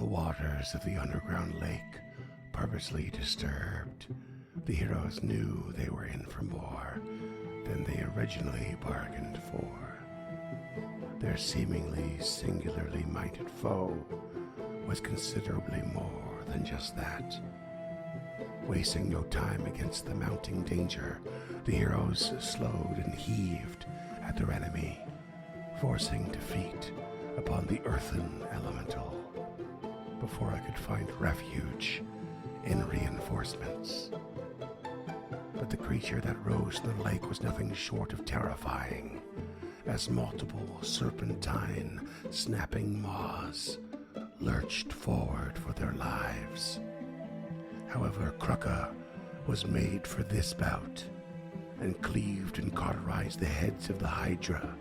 the waters of the underground lake purposely disturbed, the heroes knew they were in for more than they originally bargained for. Their seemingly singularly minded foe was considerably more than just that. Wasting no time against the mounting danger, the heroes slowed and heaved at their enemy, forcing defeat upon the earthen elemental before I could find refuge in reinforcements. But the creature that rose in the lake was nothing short of terrifying, as multiple serpentine, snapping maws lurched forward for their lives. However, Kruka was made for this bout, and cleaved and cauterized the heads of the Hydra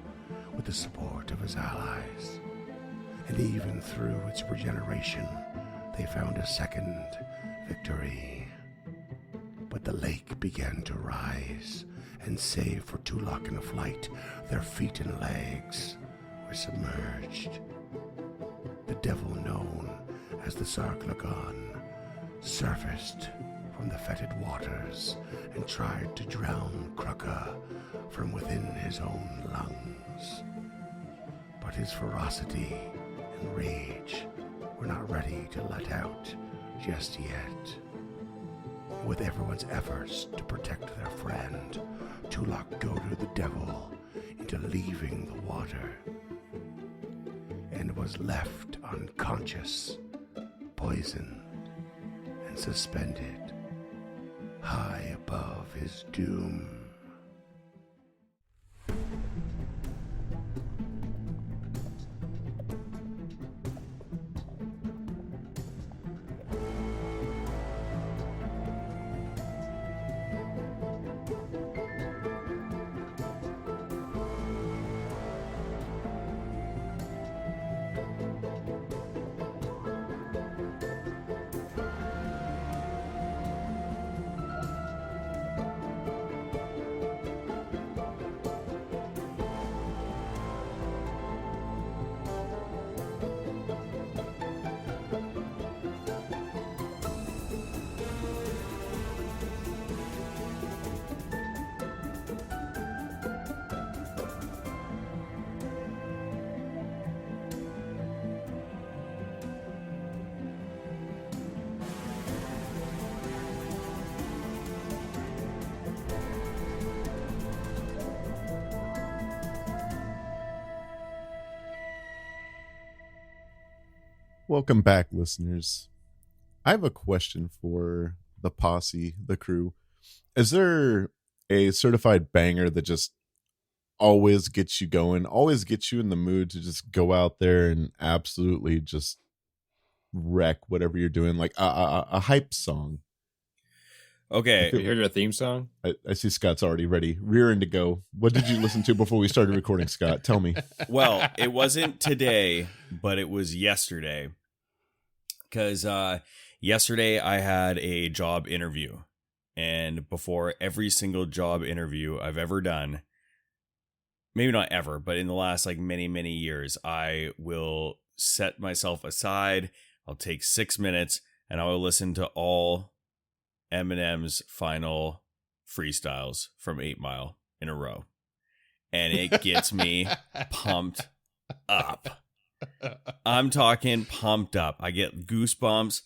with the support of his allies. And even through its regeneration, they found a second victory. But the lake began to rise, and save for Tulak and Flight, their feet and legs were submerged. The devil known as the Sarklagon surfaced from the fetid waters and tried to drown Kruka from within his own lungs. But his ferocity and rage were not ready to let out just yet. With everyone's efforts to protect their friend, Tulak goaded the devil into leaving the water and was left unconscious, poisoned, and suspended high above his doom. Welcome back, listeners. I have a question for the posse, the crew. Is there a certified banger that just always gets you going, always gets you in the mood to just go out there and absolutely just wreck whatever you're doing, like a hype song? Okay, you heard your theme song? I see Scott's already ready, rearing to go. What did you listen to before we started recording, Scott? Tell me. Well, it wasn't today, but it was yesterday. Because yesterday I had a job interview. And before every single job interview I've ever done, maybe not ever, but in the last many, many years, I will set myself aside. I'll take 6 minutes and I will listen to all Eminem's final freestyles from 8 Mile in a row. And it gets me pumped up. I'm talking pumped up. I get goosebumps.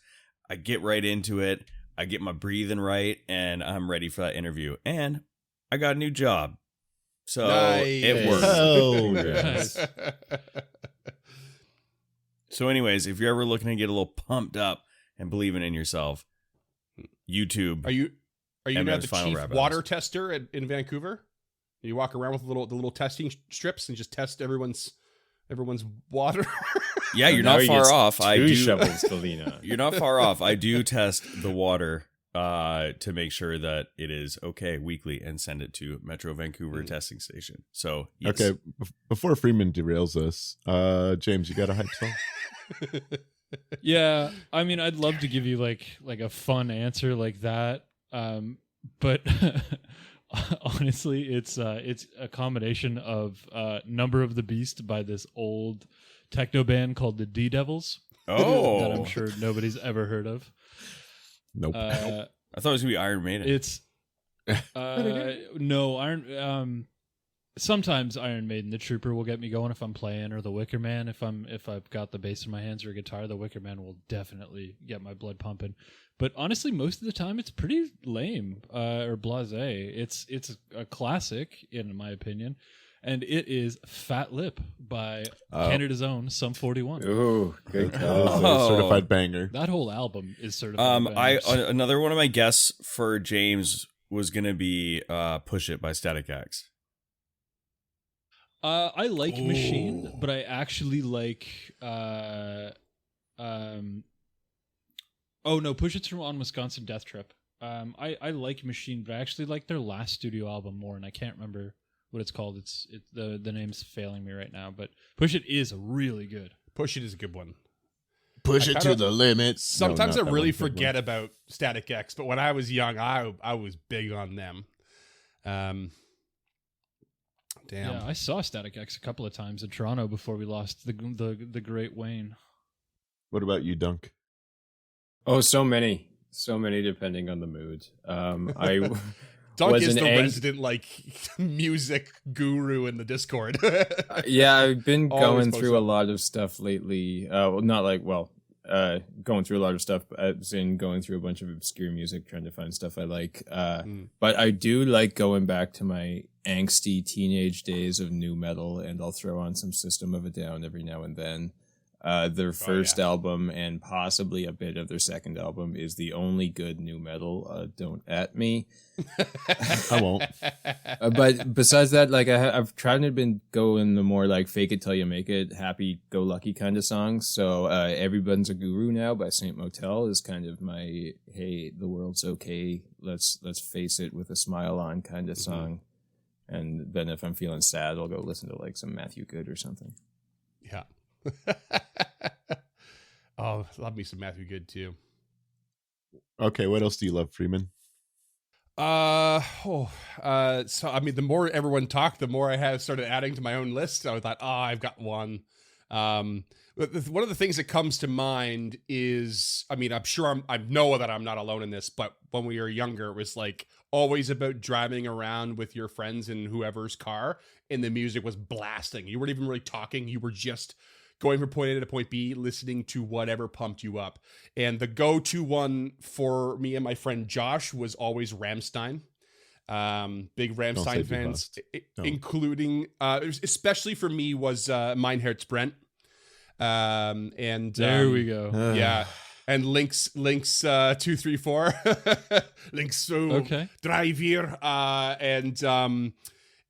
I get right into it. I get my breathing right, and I'm ready for that interview. And I got a new job. So it works. Oh, Nice. So anyways, if you're ever looking to get a little pumped up and believing in yourself, YouTube. Are you Eminem's not the final chief rap water albums. tester in Vancouver? You walk around with the little testing strips and just test everyone's water. Yeah, you're Now not he far gets off. I 2 do. shovels to lean on. You're not far off. I do test the water to make sure that it is okay weekly and send it to Metro Vancouver testing station. So yes. Okay, before Freeman derails us, James, you got a hype song? Yeah, I mean, I'd love to give you like a fun answer like that, but honestly, it's a combination of "Number of the Beast" by this old techno band called the D Devils. Oh, that I'm sure nobody's ever heard of. Nope. I thought it was gonna be Iron Maiden. It's no Iron. Sometimes Iron Maiden, the Trooper, will get me going if I'm playing, or the Wicker Man if I've got the bass in my hands or a guitar. The Wicker Man will definitely get my blood pumping. But honestly, most of the time it's pretty lame or blasé. It's a classic in my opinion, and it is Fat Lip by Canada's own Sum 41. Ooh, good That call. is a certified banger. That whole album is certified. bangers. Another one of my guesses for James was gonna be "Push It" by Static X. I like Machine, but I actually like oh no, Push It's from On Wisconsin Death Trip. I like Machine, but I actually like their last studio album more, and I can't remember what it's called. The name's failing me right now, but Push It is really good. Push It is a good one. Push I it kinda- to the limit. Sometimes No, I not that really one. forget about Static X, but when I was young, I was big on them. Damn. Yeah, I saw Static X a couple of times in Toronto before we lost the great Wayne. What about you, Dunk? Oh, so many depending on the mood. I Dunk was is an the ang- resident music guru in the Discord. yeah, I've been Always going post through a up. lot of stuff lately. Going through a lot of stuff, as in going through a bunch of obscure music, trying to find stuff I like. But I do like going back to my angsty teenage days of nu metal, and I'll throw on some System of a Down every now and then. Their first album and possibly a bit of their second album is the only good nu metal. Don't at me. I won't. But besides that, like I've tried to been going the more like fake it till you make it, happy go lucky kind of songs. So Everyone's a Guru Now by Saint Motel is kind of my hey, the world's okay, let's face it with a smile on kind of song. And then if I'm feeling sad, I'll go listen to like some Matthew Good or something. Yeah. Oh, love me some Matthew Good too. Okay, what else do you love, Freeman? So I mean, the more everyone talked, the more I had started adding to my own list. So I thought, I've got one. One of the things that comes to mind is, I mean, I'm sure I know that I'm not alone in this, but when we were younger, it was like always about driving around with your friends in whoever's car, and the music was blasting. You weren't even really talking. You were just going from point A to point B, listening to whatever pumped you up. And the go-to one for me and my friend Josh was always Rammstein. Big Rammstein fans, including, especially for me, was Mein Herz brennt. And There we go. yeah. And Links 234. Links so Okay. 3-4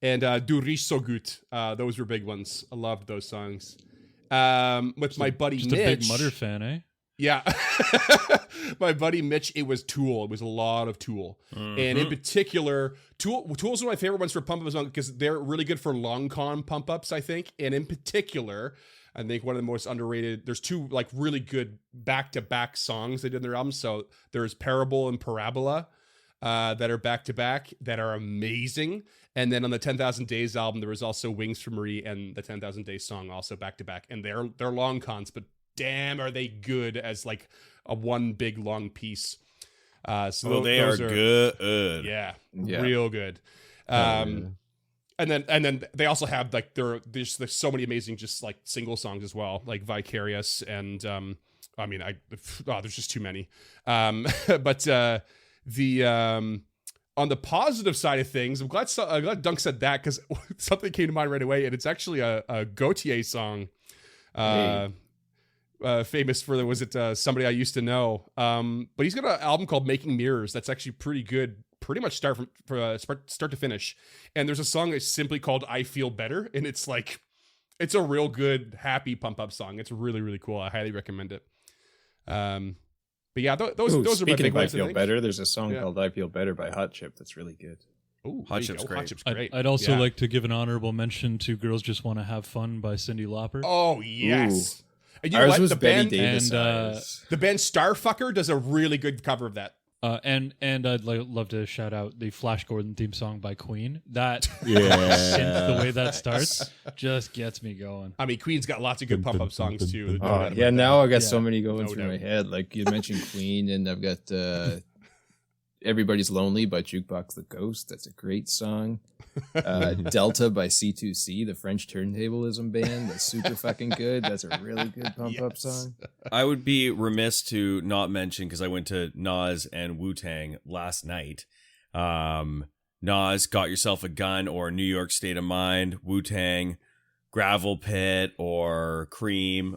and Du riechst so gut. Those were big ones. I loved those songs. With my buddy Just Mitch. a big Mutter fan, eh? Yeah. My buddy Mitch, it was Tool. It was a lot of Tool. And in particular, Tool's one of my favorite ones for pump ups because they're really good for long con pump ups, I think. And in particular, I think one of the most underrated, there's two like really good back-to-back songs they did in their album. So there's Parable and Parabola that are back-to-back that are amazing. And then on the 10,000 Days album, there was also Wings for Marie and the 10,000 Days song also back-to-back. And they're long cons, but damn, are they good as like a one big long piece. So they are good. Yeah, Yeah. real good. And then they also have like there's so many amazing just like single songs as well, like Vicarious and I mean there's just too many. But on the positive side of things, I'm glad Dunk said that because something came to mind right away, and it's actually a Gautier song. Famous for Somebody I Used to Know. But he's got an album called Making Mirrors that's actually pretty good, pretty much start to finish. And there's a song that's simply called I Feel Better, and it's like it's a real good happy pump up song. It's really, really cool. I highly recommend it. But yeah, those are my speaking big of I ones. Feel Better, there's a song Yeah. called I Feel Better by Hot Chip that's really good. Ooh, Hot there you Chip's go. great. Hot Chip's great. I'd also Yeah. like to give an honorable mention to Girls Just Want to Have Fun by Cyndi Lauper. Oh yes. And you know Ours what? was The Betty band, Davis. and, eyes. the band Starfucker does a really good cover of that. And I'd love to shout out the Flash Gordon theme song by Queen. That synth, the way that starts, just gets me going. I mean, Queen's got lots of good pump up songs too. Yeah, now I got so Yeah. many going No through doubt. my head. Like you mentioned Queen, and I've got Everybody's Lonely by Jukebox the Ghost. That's a great song. Delta by C2C, the French turntablism band. That's super fucking good. That's a really good pump up song. I would be remiss to not mention, because I went to Nas and Wu-Tang last night. Nas, Got Yourself a Gun, or New York State of Mind. Wu-Tang, Gravel Pit, or Cream.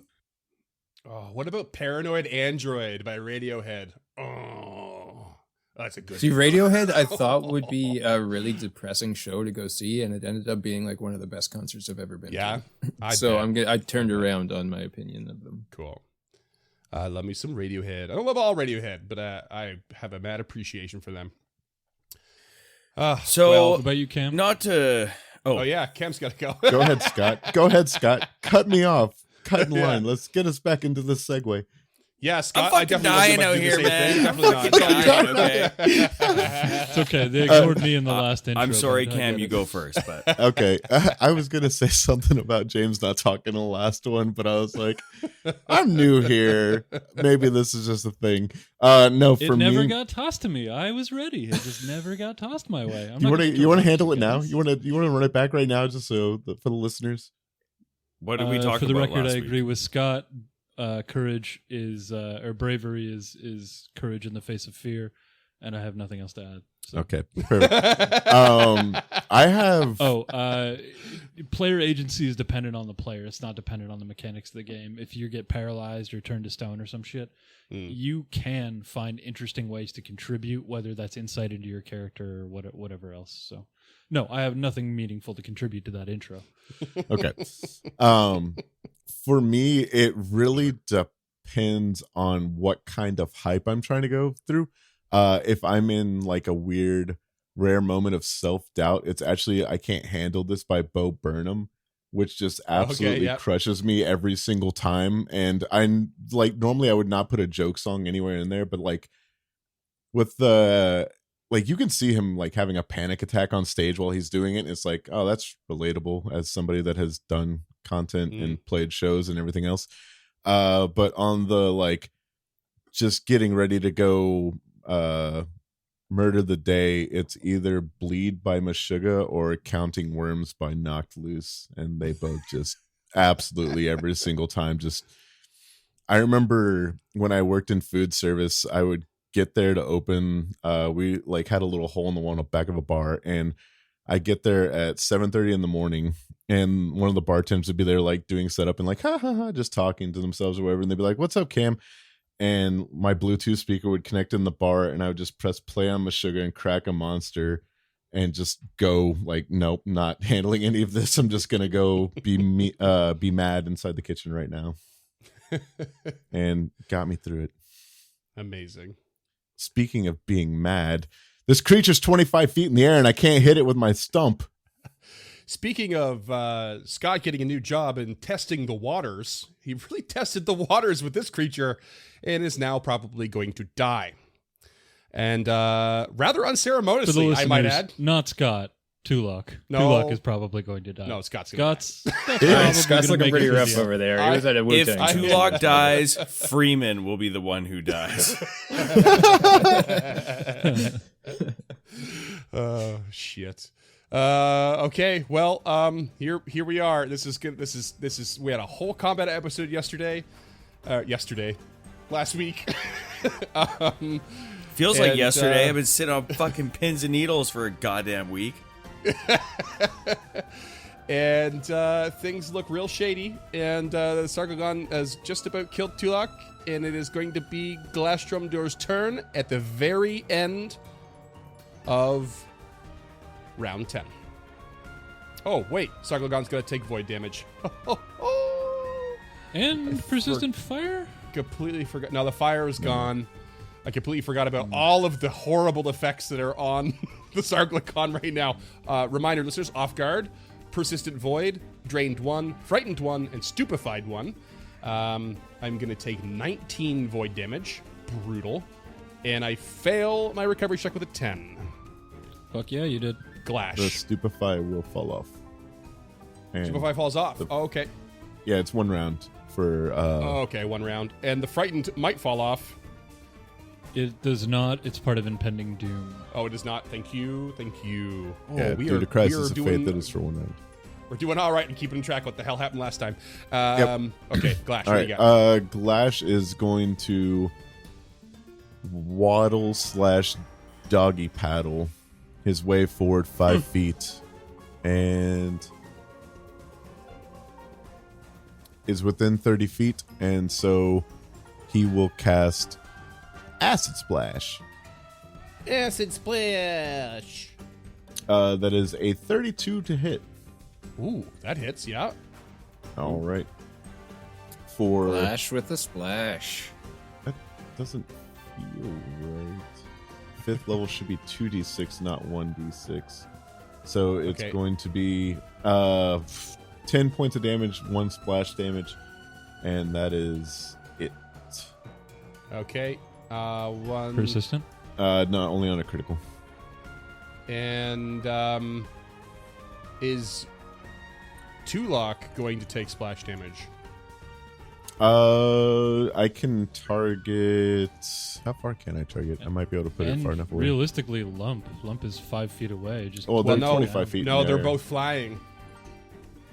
Oh, what about Paranoid Android by Radiohead? Oh, that's a good See, Radiohead, I thought would be a really depressing show to go see, and it ended up being like one of the best concerts I've ever been Yeah. to. So I turned around on my opinion of them. Cool. I love me some Radiohead. I don't love all Radiohead, but I have a mad appreciation for them. So, What about you, Cam? not to... Oh yeah, Cam's got to go. Go ahead, Scott. Go ahead, Scott. Cut me off. Cut in line. Let's get us back into this segue. Yeah, Scott, I'm I fucking definitely dying was about out to do the here, same man. thing. I'm Definitely fucking not. dying, okay? It's okay. They ignored me in the last intro. I'm sorry, but I Cam, get you it. go first. But Okay, I was gonna say something about James not talking in the last one, but I was like, I'm new here. Maybe this is just a thing. No, for It never me, got tossed to me. I was ready. It just never got tossed my way. I'm you not want to gonna you want to correct handle it you now? guys. You want to run it back right now, just so for the listeners. what did we talk for the about record, last I week? agree with Scott. Courage is, or bravery is courage in the face of fear, and I have nothing else to add. So. Okay, perfect. I have. Player agency is dependent on the player. It's not dependent on the mechanics of the game. If you get paralyzed or turned to stone or some shit, you can find interesting ways to contribute, whether that's insight into your character or whatever else. So, no, I have nothing meaningful to contribute to that intro. Okay. For me, it really depends on what kind of hype I'm trying to go through. If I'm in like a weird, rare moment of self-doubt, it's actually I Can't Handle This by Bo Burnham, which just absolutely yep. crushes me every single time. And I'm like, normally I would not put a joke song anywhere in there, but like with the like you can see him like having a panic attack on stage while he's doing it. It's like, oh, that's relatable as somebody that has done content and played shows and everything else. But on the like just getting ready to go murder the day, it's either Bleed by Meshuggah or Counting Worms by Knocked Loose, and they both just absolutely every single time just I remember when I worked in food service, I would get there to open we like had a little hole in the wall on the back of a bar, and I get there at 7:30 in the morning, and one of the bartenders would be there like doing setup and like ha ha ha just talking to themselves or whatever, and they'd be like, "What's up, Cam?" And my Bluetooth speaker would connect in the bar, and I would just press play on Meshuggah and crack a monster and just go like, nope, not handling any of this. I'm just gonna go be mad inside the kitchen right now. And got me through it. Amazing. Speaking of being mad, this creature's 25 feet in the air and I can't hit it with my stump. Speaking of Scott getting a new job and testing the waters, he really tested the waters with this creature and is now probably going to die. And rather For the unceremoniously, listeners, I might add. not Scott. Tulok. No. Tulok is probably going to die. No, Scott's going to Scott's Yeah, Scott's gonna looking make it pretty through rough the over there. He I- was at a If Wu-Tang. Tulok dies, Freeman will be the one who dies. Oh shit. Okay, well, here we are. This is good. This is we had a whole combat episode last week. Feels like And, yesterday. I've been sitting on fucking pins and needles for a goddamn week. And things look real shady. And the Sargogon has just about killed Tulok, and it is going to be Glastrumdor's turn at the very end of round 10. Oh wait, Sargogon's gonna take void damage. And persistent fire? Completely forgot. Now the fire is gone. I completely forgot about all of the horrible effects that are on the Sarglacon right now. Reminder, listeners, off guard, persistent void, drained 1, frightened 1, and stupefied 1. I'm going to take 19 void damage. Brutal. And I fail my recovery check with a 10. Fuck yeah, you did. Glash. The stupefy will fall off. And Stupefy falls off. Oh, okay. yeah, it's 1 round for. Oh, okay, 1 round. And the frightened might fall off. It does not. It's part of impending doom. Oh, it does not. Thank you. Thank you. Oh, yeah, due to crisis of fate, that is for 1 round. We're doing all right and keeping track what the hell happened last time. Yep. Okay, Glash, All what right, do you got? Glash is going to waddle / doggy paddle his way forward 5 feet and is within 30 feet, and so he will cast Acid Splash. Acid Splash. That is a 32 to hit. Ooh, that hits, yeah. All right. For Flash with a splash. that doesn't feel right. 5th level should be 2d6, not 1d6. So it's Okay. going to be 10 points of damage, 1 splash damage, and that is it. Okay. 1. Persistent. Not only on a critical. And is Tulok going to take splash damage? I can target. How far can I target? I might be able to put it And far enough away. realistically, Lump is 5 feet away. Just Oh, they're no. 25 feet. No, in they're the air. both flying.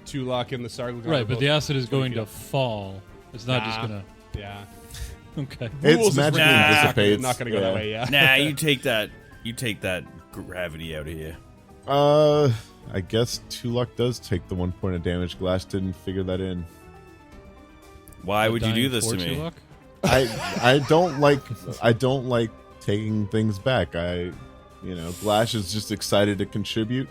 Tulok and the Sargon. right, but the acid is going 20 to feet fall. It's not just Nah. gonna. up. Yeah. Okay. It's Rules is magically written. dissipates. Not going to go that way, yeah. Nah, you take that. You take that gravity out of here. I guess Tulok does take the 1 point of damage. Glass didn't figure that in. Why would you do Dying this for to me? Tulok? I don't like taking things back. Glash is just excited to contribute.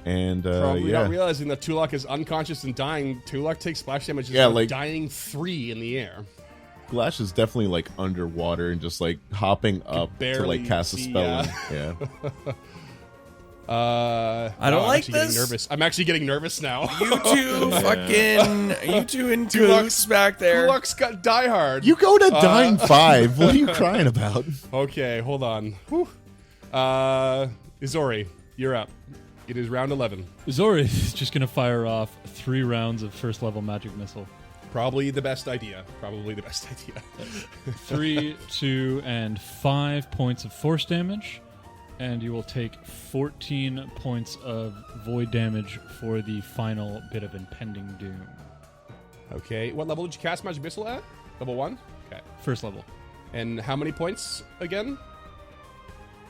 And Probably yeah. not realizing that Tulok is unconscious and dying. Tulok takes splash damage. Yeah, Like like- dying 3 in the air. Glash is definitely like underwater and just like hopping up to barely like cast a see, spell. yeah. Yeah. I don't I'm like actually getting this. nervous. I'm actually getting nervous now. You two fucking. You two in Tulok's- back there. Tulok's got Die Hard. You go to dying 5. What are you crying about? Okay, hold on. Whew. Izori, you're up. It is round 11. Zori is just gonna fire off 3 rounds of first level magic missile. Probably the best idea. Probably the best idea. 3, 2, and 5 points of force damage, and you will take 14 points of void damage for the final bit of impending doom. Okay, what level did you cast Magic Missile at? Level 1? Okay. First level And how many points again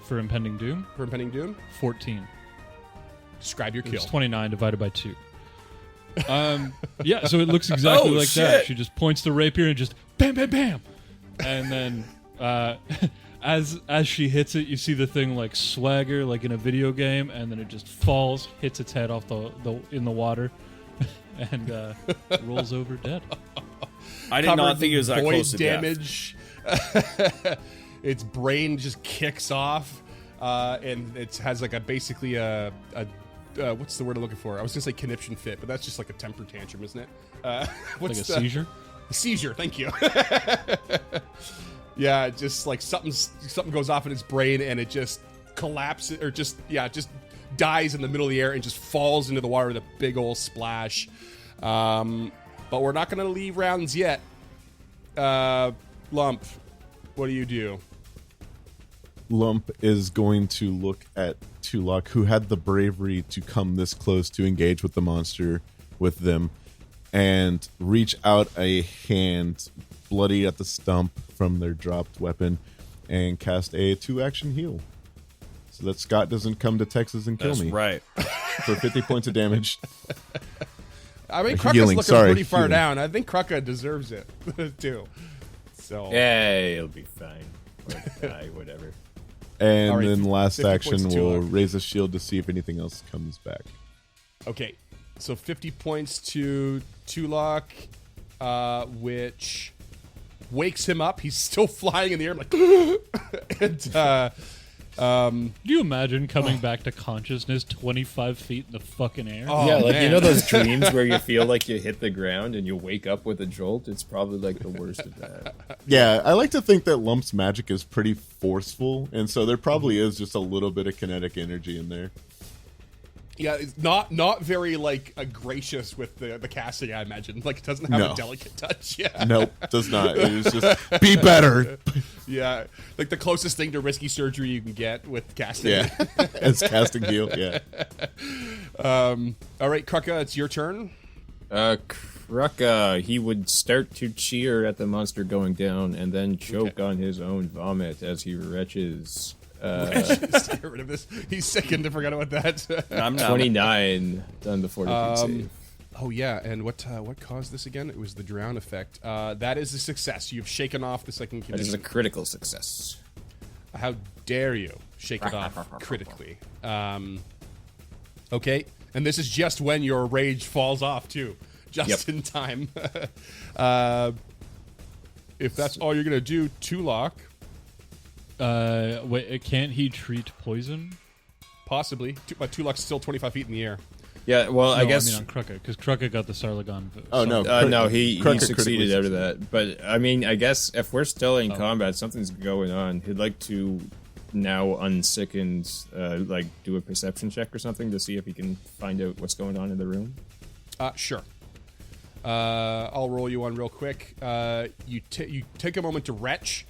for impending doom, for Impending Doom? 14. Describe your kill. It's 29 divided by 2. Yeah, so it looks exactly Oh, like that. shit. She just points the rapier and just bam, bam, bam, and then as she hits it, you see the thing like swagger, like in a video game, and then it just falls, hits its head off the in the water, and rolls over dead. I did Covered not think it was that void close to damage. Its brain just kicks off, and it has like basically a what's the word I'm looking for? I was gonna say conniption fit, but that's just like a temper tantrum, isn't it? What's Like a seizure. A seizure. Thank you. Yeah, just like something goes off in its brain, and it just collapses, or just dies in the middle of the air and just falls into the water with a big old splash. But we're not gonna leave rounds yet. Lump, what do you do? Lump is going to look at Tulok, who had the bravery to come this close to engage with the monster with them, and reach out a hand, bloody at the stump from their dropped weapon, and cast a 2-action heal. So that Scott doesn't come to Texas and kill That's me right. for 50 points of damage. I mean, Krucka's Healing, looking sorry, pretty far healing. down. I think Krucka deserves it too. So Yeah, it'll be fine. Or die, whatever. And All right, then last 50 action, points to we'll Tulok. raise a shield to see if anything else comes back. okay, so 50 points to Tulok, which wakes him up. He's still flying in the air, like, and Can you imagine coming back to consciousness 25 feet in the fucking air? Oh, yeah, like man. you know those dreams where you feel like you hit the ground and you wake up with a jolt? It's probably like the worst of that. Yeah, I like to think that Lump's magic is pretty forceful, and so there probably is just a little bit of kinetic energy in there. Yeah, it's not very like gracious with the casting. I imagine like it doesn't have No. a delicate touch. Yeah, Nope, does not. It is just be better. yeah, like the closest thing to risky surgery you can get with casting. Yeah, as casting heal. Yeah. All right, Krucka, it's your turn. Krucka, he would start to cheer at the monster going down and then choke on his own vomit as he retches. Just get rid of this. He's sickened. I forgot about that. I'm not. 29 done the fortitude save. Oh yeah, and what caused this again? It was the drown effect. That is a success. You've shaken off the second That is condition. a critical success. How dare you shake it off critically? Okay, and this is just when your rage falls off too, just in time. If that's all you're gonna do, Tulok, Wait, can't he treat poison? possibly. But Tulok's still 25 feet in the air. Yeah, well, I No, guess. I mean on Krucka, because Krucka got the Sarlagon. Oh no, No, he Krucka succeeded critically out of that. But I mean, I guess if we're still in Oh. combat, something's going on. He'd like to now unsickened, like do a perception check or something to see if he can find out what's going on in the room. Sure. I'll roll you one real quick. You take a moment to retch,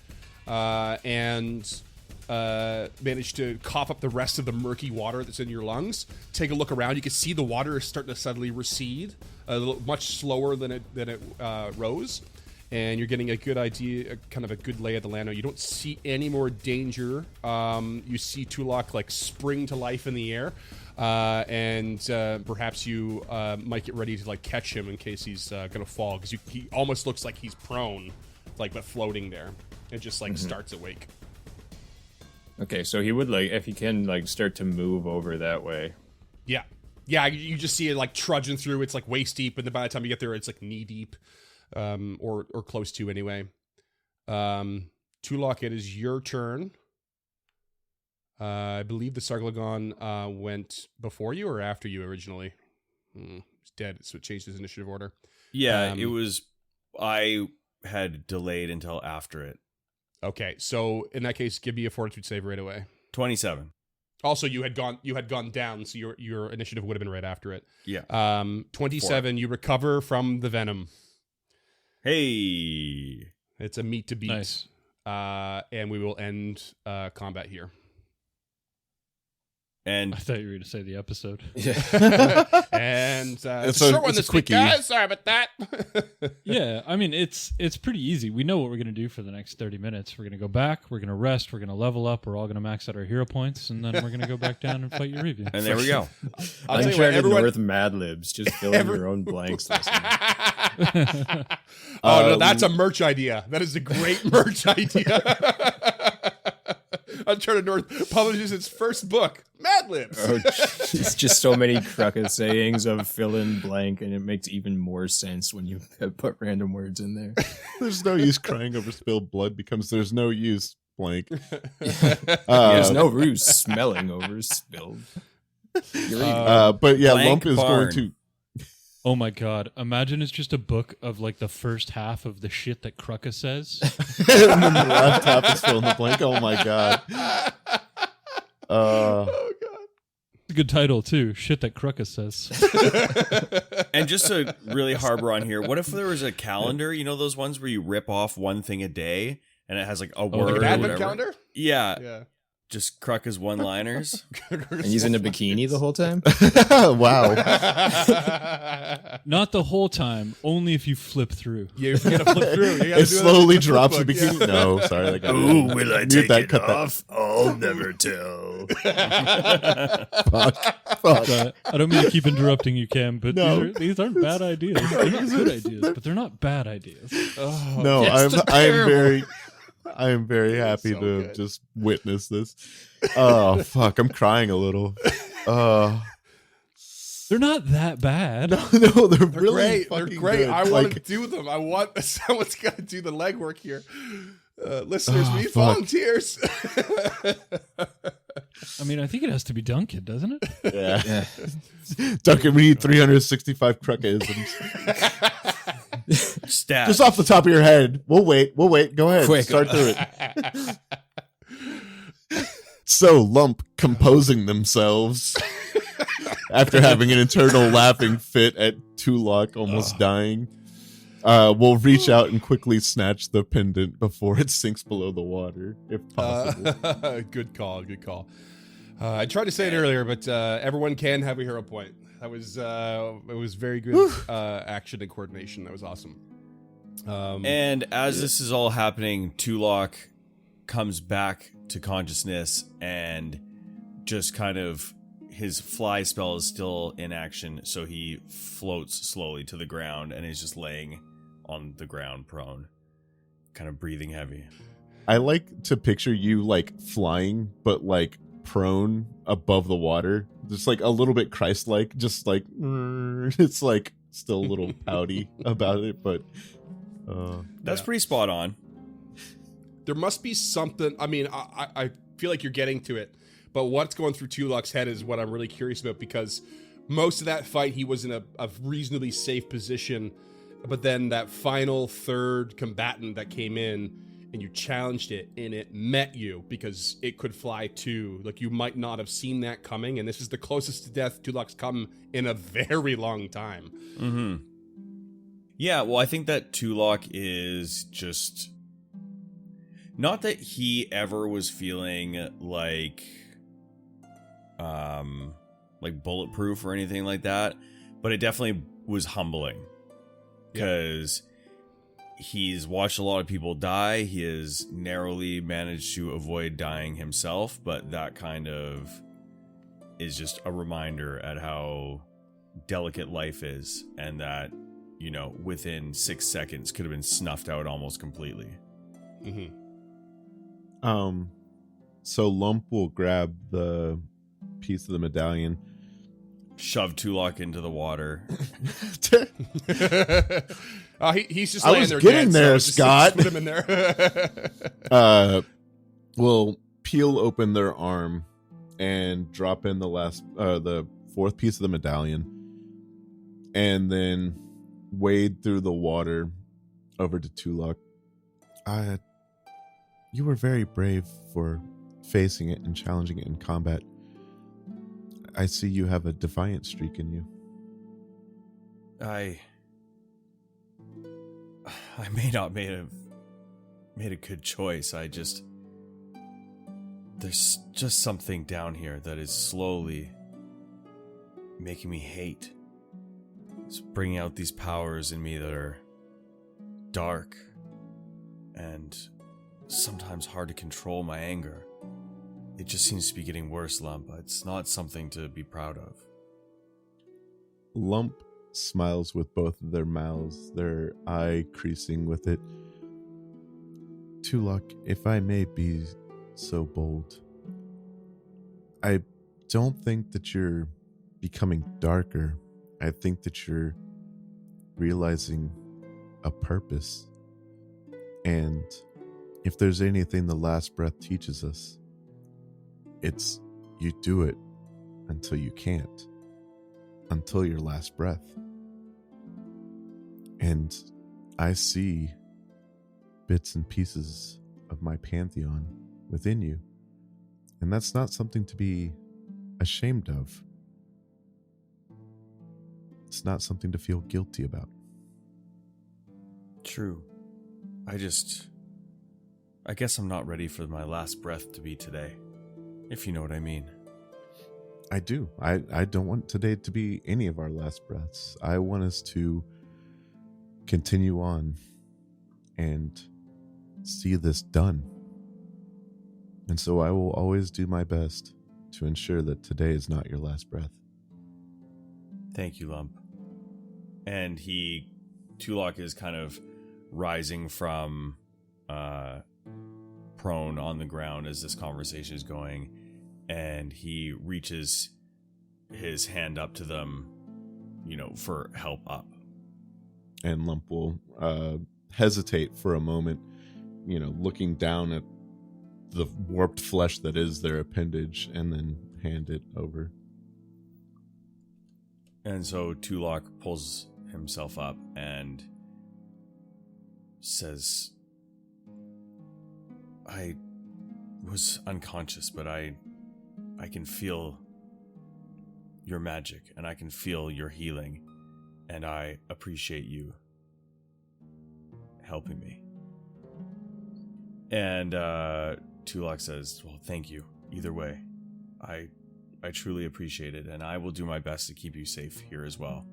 and manage to cough up the rest of the murky water that's in your lungs. Take a look around. You can see the water is starting to suddenly recede, much slower than it rose, and you're getting a good idea, kind of a good lay of the land. Now, you don't see any more danger. You see Tulok like spring to life in the air, and perhaps you might get ready to like catch him in case he's gonna fall, because he almost looks like he's prone, like but floating there. It just like starts awake. Okay, so he would like if he can like start to move over that way. Yeah. Yeah, you just see it like trudging through. It's like waist deep, and then by the time you get there, it's like knee deep, or close to anyway. Tulok, it is your turn. I believe the Sarglagon went before you or after you originally. It's dead, so it changed his initiative order. Yeah, it was. I had delayed until after it. Okay, so in that case, give me a fortitude save right away. 27. Also, you had gone down, so your initiative would have been right after it. Yeah. 27. You recover from the venom. Hey. It's a meat to beat. Nice. And we will end combat here. And I thought you were going to say the episode. And it's It's a a- short one it's a this week, quickie. guys. Sorry about that. Yeah, I mean it's pretty easy. We know what we're gonna do for the next 30 minutes. We're gonna go back, we're gonna rest, we're gonna level up, we're all gonna max out our hero points, and then we're gonna go back down and fight your review. and there we go. I'll tell you what, Uncharted everyone. North Mad Libs, just fill in your own blanks. Oh no, that's a merch idea. That is a great merch idea. Uncharted North publishes its first book, Mad Libs. Oh, it's just so many Krucka sayings of fill in blank, and it makes even more sense when you put random words in there. There's no use crying over spilled blood becomes there's no use blank. There's no ruse smelling over spilled. But yeah, Blank Lump is barn. going to. Oh my god! Imagine it's just a book of like the first half of the shit that Krucka says. And then the left half is fill in the blank. Oh my god. Oh god. It's a good title too. Shit that Krucka says. And just to really harbor on here, what if there was a calendar? You know those ones where you rip off one thing a day and it has like a word Like or an advent whatever? calendar? Yeah, Yeah. just Krucka's one-liners. And he's in a bikini the whole time? Wow. Not the whole time. Only if you flip through. You gotta flip through. You gotta It do that slowly in the drops the flip bikini. book, No, sorry. That got Will I Mute take that, it cut that. off? I'll never tell. Fuck. I don't mean to keep interrupting you, Cam, but No. these aren't bad ideas. They're not good ideas, but they're not bad ideas. No, Yes, I am very happy so to good. just witness this. Oh fuck, I'm crying a little. They're not that bad. No, they're They're really great. They're fucking great. good. I want to Like, do them. I want someone's got to do the legwork here. Listeners, Oh, we need fuck. volunteers. I mean, I think it has to be Duncan, doesn't it? Yeah. Duncan, we need 365 Kruckisms. Stat. Just off the top of your head. We'll wait. Go ahead. Quick. Start through it. So, Lump composing themselves after having an internal laughing fit at Tulok almost dying. We'll reach out and quickly snatch the pendant before it sinks below the water, if possible. Good call. I tried to say it earlier, but everyone can have a hero point. That was it was very good action and coordination. That was awesome. And as this is all happening, Tulok comes back to consciousness and just kind of his fly spell is still in action, so he floats slowly to the ground and is just laying on the ground prone, kind of breathing heavy. I like to picture you like flying, but like prone above the water, just like a little bit Christ-like, just like it's like still a little pouty about it, but That's pretty spot on. There must be something. I mean, I feel like you're getting to it, but what's going through Tulok's head is what I'm really curious about, because most of that fight he was in a reasonably safe position, but then that final third combatant that came in and you challenged it and it met you because it could fly too. Like, you might not have seen that coming, and this is the closest to death Tulok's come in a very long time. Mm-hmm. Yeah, well, I think that Tulok is just... Not that he ever was feeling like bulletproof or anything like that, but it definitely was humbling. Because he's watched a lot of people die. He has narrowly managed to avoid dying himself, but that kind of is just a reminder at how delicate life is, and that, you know, within 6 seconds could have been snuffed out almost completely. Mm-hmm. So Lump will grab the piece of the medallion, Shove Tulok into the water. He's just I laying was there getting dead, there, so just Scott. put him in there. Will peel open their arm and drop in the fourth piece of the medallion, and then wade through the water over to Tulok. You were very brave for facing it and challenging it in combat. I see you have a defiant streak in you. I may not made a good choice. There's just something down here that is slowly making me hate. It's bringing out these powers in me that are dark and sometimes hard to control my anger. It just seems to be getting worse, Lump. It's not something to be proud of. Lump smiles with both of their mouths, their eye creasing with it. Tulok, if I may be so bold, I don't think that you're becoming darker. I think that you're realizing a purpose. And if there's anything the last breath teaches us, it's you do it until you can't, until your last breath. And I see bits and pieces of my pantheon within you, and that's not something to be ashamed of. It's not something to feel guilty about. True. I guess I'm not ready for my last breath to be today, if you know what I mean. I do. I don't want today to be any of our last breaths. I want us to continue on and see this done. And so I will always do my best to ensure that today is not your last breath. Thank you, Lump. And Tulok is kind of rising from prone on the ground as this conversation is going, and he reaches his hand up to them, you know, for help up. And Lump will hesitate for a moment, you know, looking down at the warped flesh that is their appendage and then hand it over. And so Tulok pulls himself up and says, I was unconscious, but I can feel your magic and I can feel your healing, and I appreciate you helping me. And Tulok says, well, thank you. Either way, I truly appreciate it, and I will do my best to keep you safe here as well.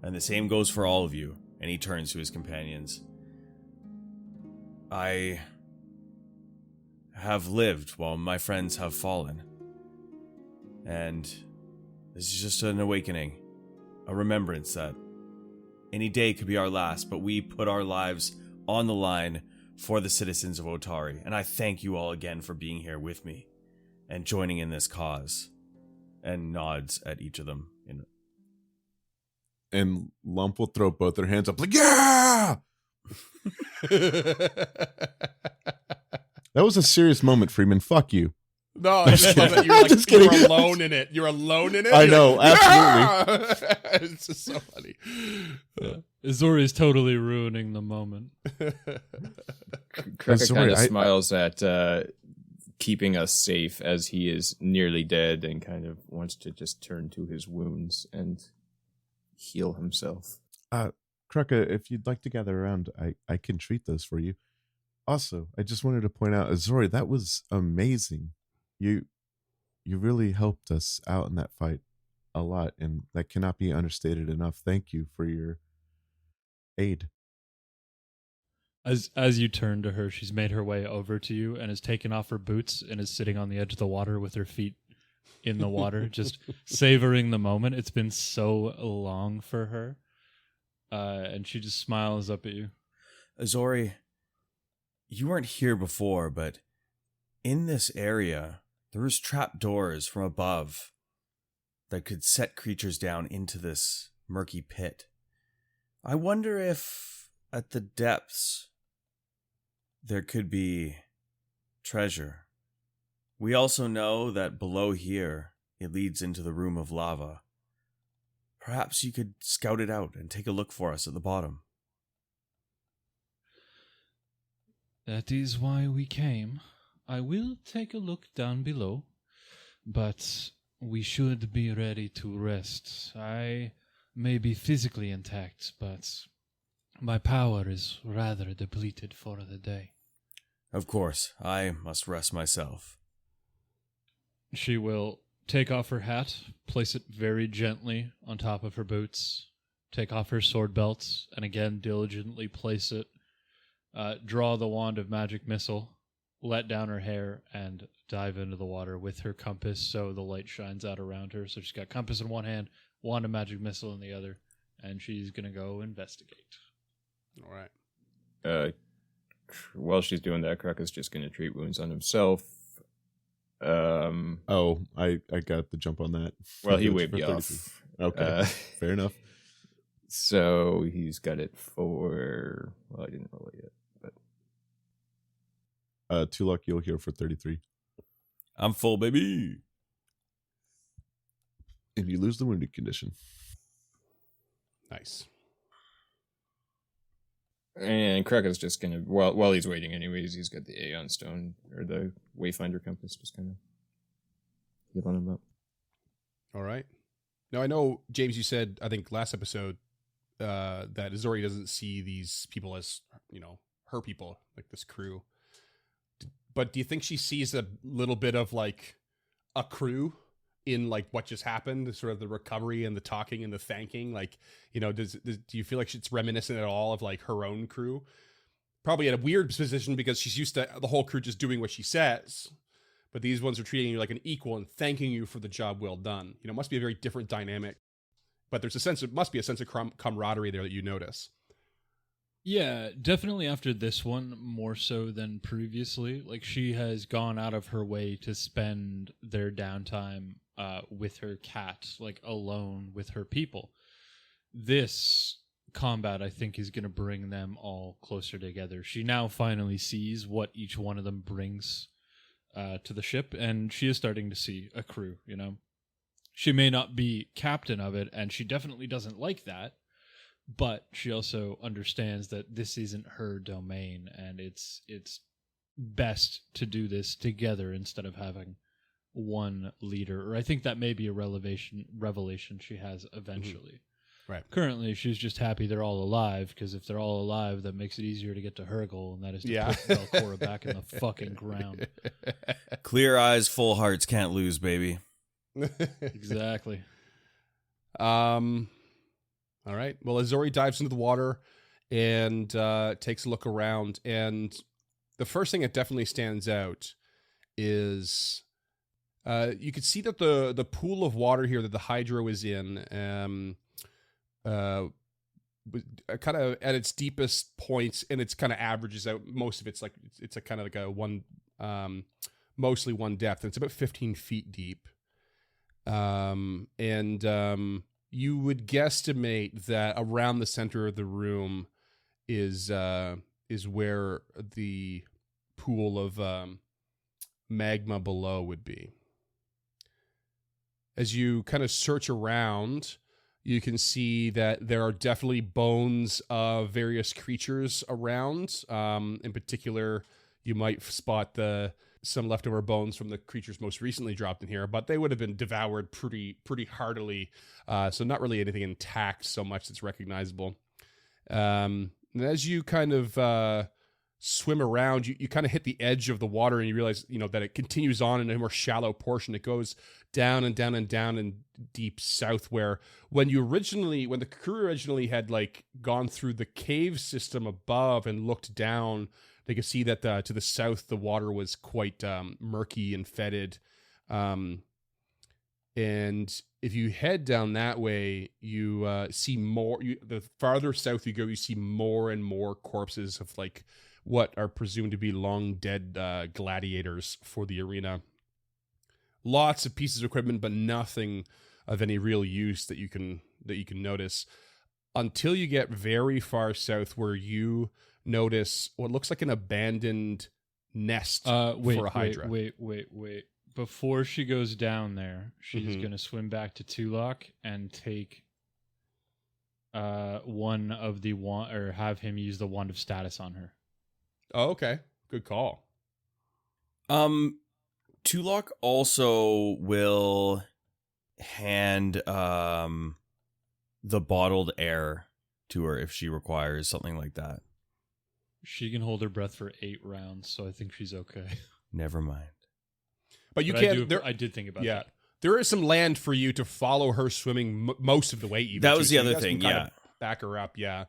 And the same goes for all of you. And he turns to his companions. I have lived while my friends have fallen. And this is just an awakening, a remembrance that any day could be our last, but we put our lives on the line for the citizens of Otari. And I thank you all again for being here with me and joining in this cause. And nods at each of them. And Lump will throw both their hands up like, yeah! That was a serious moment, Freeman. Fuck you. No, I just love that you're like, Just kidding. you're alone in it. You're alone in it. I You're know, like, absolutely. "Yeah!" It's just so funny. Izori is totally ruining the moment. Kreka sorry, kind of I- smiles at keeping us safe as he is nearly dead and kind of wants to just turn to his wounds and heal himself. Kreka, if you'd like to gather around, I can treat those for you. Also, I just wanted to point out, Azori, that was amazing. You really helped us out in that fight a lot, and that cannot be understated enough. Thank you for your aid. As you turn to her, she's made her way over to you and has taken off her boots and is sitting on the edge of the water with her feet in the water, just savoring the moment. It's been so long for her. And she just smiles up at you. Azori, you weren't here before, but in this area, there was trapdoors from above that could set creatures down into this murky pit. I wonder if at the depths there could be treasure. We also know that below here it leads into the room of lava. Perhaps you could scout it out and take a look for us at the bottom. That is why we came. I will take a look down below, but we should be ready to rest. I may be physically intact, but my power is rather depleted for the day. Of course, I must rest myself. She will take off her hat, place it very gently on top of her boots, take off her sword belts, and again diligently place it, draw the wand of magic missile, let down her hair, and dive into the water with her compass so the light shines out around her. So she's got compass in one hand, wand of magic missile in the other, and she's going to go investigate. All right. While she's doing that, Kreka's just going to treat wounds on himself. Oh, I got the jump on that. Well, he For waved you 33. off. Okay, fair enough. So he's got it for... Well, I didn't roll it yet, but... Tulok, you'll heal for 33. I'm full, baby. And you lose the wounded condition. Nice. And Kreka's just going to... While he's waiting anyways, he's got the Aeon Stone, or the Wayfinder Compass, just kind of healing him up. All right. Now, I know, James, you said, I think last episode, that Azori doesn't see these people as, her people, like this crew. But do you think she sees a little bit of, like, a crew in, like, what just happened? Sort of the recovery and the talking and the thanking? Like, do you feel like it's reminiscent at all of, like, her own crew? Probably at a weird position because she's used to the whole crew just doing what she says. But these ones are treating you like an equal and thanking you for the job well done. It must be a very different dynamic. But must be a sense of camaraderie there that you notice. Yeah, definitely after this one, more so than previously. Like, she has gone out of her way to spend their downtime with her cat, like, alone with her people. This combat, I think, is going to bring them all closer together. She now finally sees what each one of them brings to the ship, and she is starting to see a crew. You know, she may not be captain of it, and she definitely doesn't like that. But she also understands that this isn't her domain, and it's best to do this together instead of having one leader. Or I think that may be a revelation she has eventually. Right. Currently, she's just happy they're all alive, because if they're all alive, that makes it easier to get to her goal, and that is to put Velcora back in the fucking ground. Clear eyes, full hearts, can't lose, baby. Exactly. All right. Well, Azori dives into the water and takes a look around, and the first thing that definitely stands out is you can see that the pool of water here that the hydro is in, kind of at its deepest points, and it's kind of averages out. Most of it's a kind of like a one, mostly one depth. And it's about 15 feet deep, and you would guesstimate that around the center of the room is where the pool of magma below would be. As you kind of search around, you can see that there are definitely bones of various creatures around. In particular, you might spot some leftover bones from the creatures most recently dropped in here, but they would have been devoured pretty heartily. So not really anything intact so much that's recognizable. And as you kind of swim around, you kind of hit the edge of the water, and you realize, that it continues on in a more shallow portion. It goes down and down and down and deep south, where when the crew originally had gone through the cave system above and looked down, they could see that to the south, the water was quite murky and fetid. And if you head down that way, you see more. The farther south you go, you see more and more corpses of what are presumed to be long dead gladiators for the arena. Lots of pieces of equipment, but nothing of any real use that you can notice, until you get very far south, where you notice what looks like an abandoned nest for a hydra. Wait. Before she goes down there, she's going to swim back to Tulok and take one of the wand, or have him use the wand of status on her. Oh, okay. Good call. Tulok also will hand the bottled air to her if she requires something like that. She can hold her breath for 8 rounds, so I think she's okay. Never mind. But you But can't. I did think about that. There is some land for you to follow her swimming most of the way. Even That was the so other you guys thing, can kinda yeah. back her up, yeah.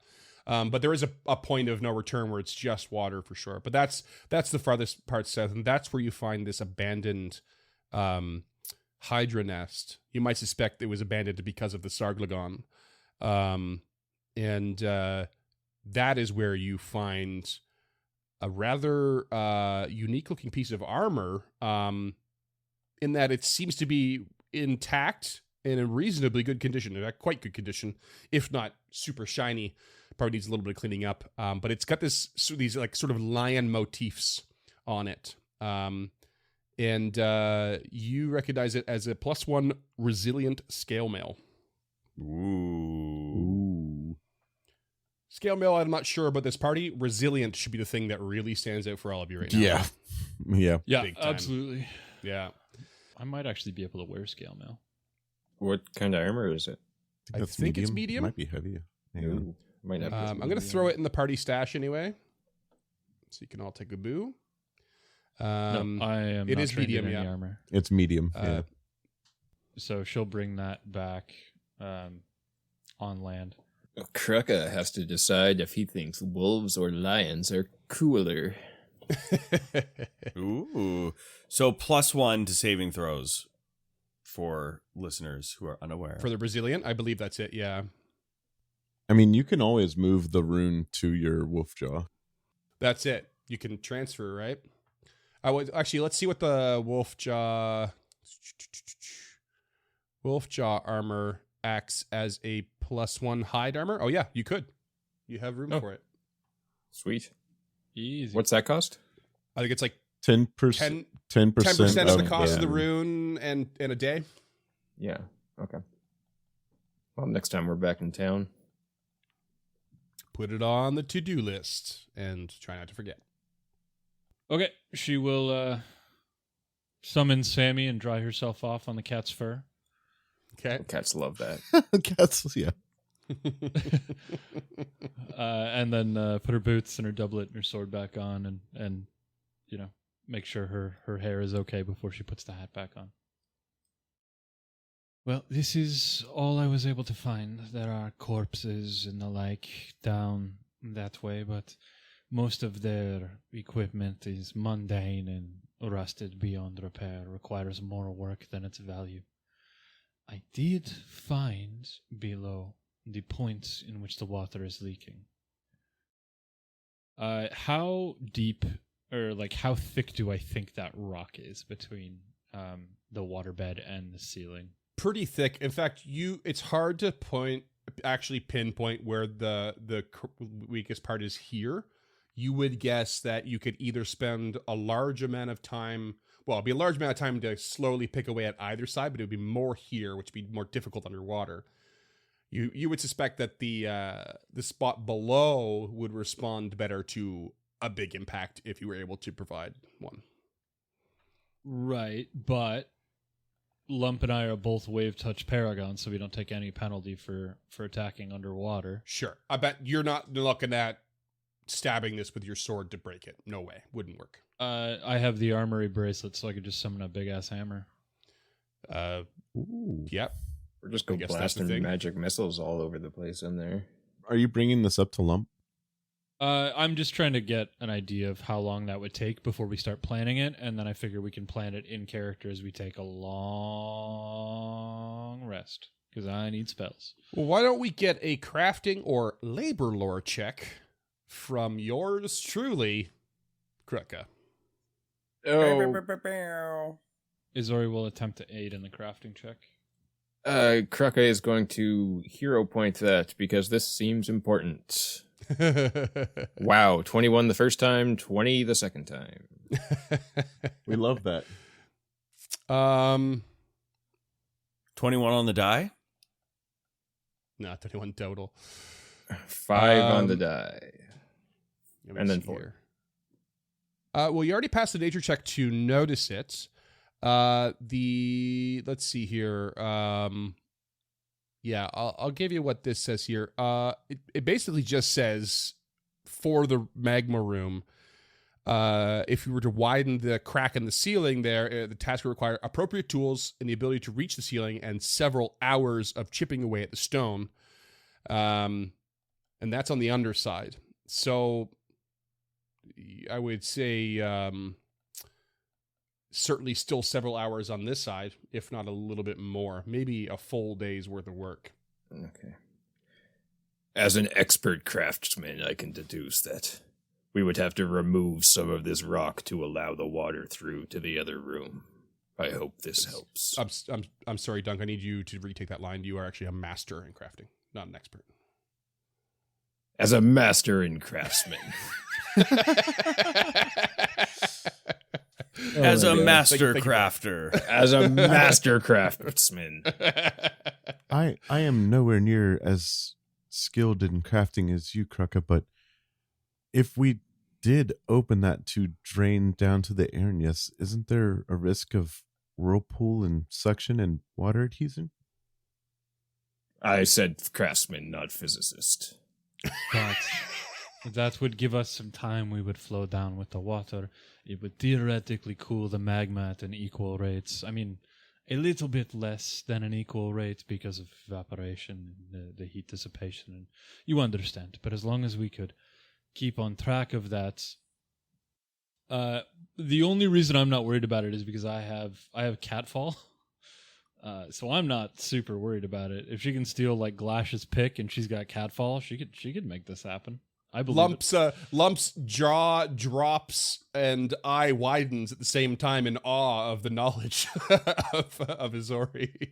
But there is a point of no return where it's just water for sure. But that's the farthest part south, and that's where you find this abandoned hydra nest. You might suspect it was abandoned because of the Sarglagon, and that is where you find a rather unique-looking piece of armor, in that it seems to be intact and in reasonably good condition, quite good condition, if not super shiny. Probably needs a little bit of cleaning up, but it's got these sort of lion motifs on it, and you recognize it as a +1 resilient scale mail. Ooh. Scale mail, I'm not sure about this party. Resilient should be the thing that really stands out for all of you right now. Yeah. Yeah. Yeah, Big time. absolutely. Yeah. I might actually be able to wear scale mail. What kind of armor is it? I think it's medium. Might be heavy. Yeah. Ooh, might not be I'm going to throw it in the party stash anyway, so you can all take a boo. No, I am. it not is trained in medium, any yeah. armor. It's medium. Yeah. So she'll bring that back on land. Krucka has to decide if he thinks wolves or lions are cooler. Ooh. So +1 to saving throws for listeners who are unaware. For the Resilient, I believe that's it, yeah. I mean, you can always move the rune to your wolf jaw. That's it. You can transfer, right? Actually, let's see what the wolf jaw armor acts as a +1 hide armor. Oh yeah, you could. You have room for it. Sweet. Easy. What's that cost? I think it's like 10%. 10% 10% of the of cost of the the- rune and a day. Yeah. Okay. Well, next time we're back in town. Put it on the to-do list and try not to forget. Okay, she will summon Sammy and dry herself off on the cat's fur. Okay. Cats love that. Cats, yeah. And then put her boots and her doublet and her sword back on and you know, make sure her hair is okay before she puts the hat back on. Well, this is all I was able to find. There are corpses and the like down that way, but most of their equipment is mundane and rusted beyond repair, requires more work than its value. I did find below the points in which the water is leaking. How deep or like how thick do I think that rock is between the waterbed and the ceiling? Pretty thick. In fact, it's hard to actually pinpoint where the weakest part is here. You would guess that you could either spend a large amount of time, well, it'd be a large amount of time to slowly pick away at either side, but it would be more here, which would be more difficult underwater. You would suspect that the spot below would respond better to a big impact if you were able to provide one. Right, but Lump and I are both wave touch paragons, so we don't take any penalty for attacking underwater. Sure. I bet you're not looking at stabbing this with your sword to break it. No way. Wouldn't work. I have the armory bracelet, so I could just summon a big ass hammer. Ooh. Yep. We're just I go guess that's the blasting thing. magic missiles all over the place in there. Are you bringing this up to Lump? I'm just trying to get an idea of how long that would take before we start planning it, and then I figure we can plan it in character as we take a long rest, because I need spells. Well, why don't we get a crafting or labor lore check from yours truly, Kruka? Oh, Izori will attempt to aid in the crafting check. Kruka is going to hero point that because this seems important. Wow, 21 the first time, 20 the second time. We love that. 21 on the die? Not 21 total. 5 on the die. Let me And then see 4. here. Well, you already passed the nature check to notice it. Let's see here. Yeah, I'll give you what this says here. It basically just says for the magma room, if you were to widen the crack in the ceiling there, the task would require appropriate tools and the ability to reach the ceiling and several hours of chipping away at the stone. And that's on the underside. So I would say certainly still several hours on this side, if not a little bit more. Maybe a full day's worth of work. Okay. As an expert craftsman, I can deduce that we would have to remove some of this rock to allow the water through to the other room. I hope this helps. I'm sorry, Dunk. I need you to retake that line. You are actually a master in crafting, not an expert. As a master in craftsman. As a God. master Thank you. crafter. As a master craftsman. I am nowhere near as skilled in crafting as you, Kruka, but if we did open that to drain down to the Airnius, isn't there a risk of whirlpool and suction and water adhesion? I said craftsman, not physicist. That would give us some time. We would flow down with the water. It would theoretically cool the magma at an equal rate. I mean, a little bit less than an equal rate because of evaporation and the heat dissipation. And you understand. But as long as we could keep on track of that, the only reason I'm not worried about it is because I have catfall. So I'm not super worried about it. If she can steal like Glash's pick and she's got catfall, she could make this happen. I believe Lump's jaw drops and eye widens at the same time in awe of the knowledge of Izori.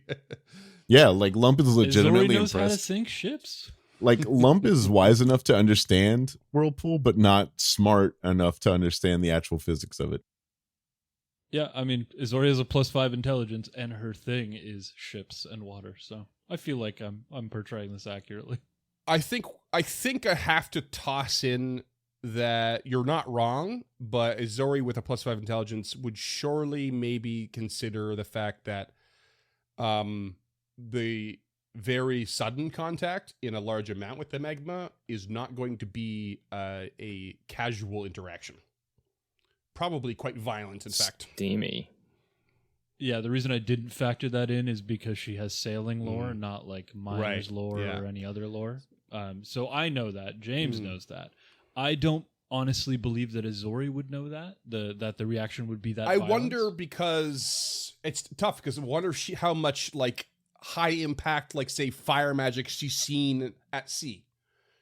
Yeah, like Lump is it. legitimately Izori knows how to impressed. sink ships. Like Lump is wise enough to understand whirlpool, but not smart enough to understand the actual physics of it. Yeah, I mean, Izori has a +5 intelligence, and her thing is ships and water. So I feel like I'm portraying this accurately. I think I have to toss in that you're not wrong, but Izori with a +5 intelligence would surely maybe consider the fact that the very sudden contact in a large amount with the magma is not going to be a casual interaction. Probably quite violent, in fact. Steamy. Yeah, the reason I didn't factor that in is because she has sailing lore, not like miner's Right, lore yeah. or any other lore. So I know that. James knows that. I don't honestly believe that Izori would know that. That the reaction would be that. I violent. wonder, because it's tough, because I wonder how much like high impact, like say fire magic she's seen at sea.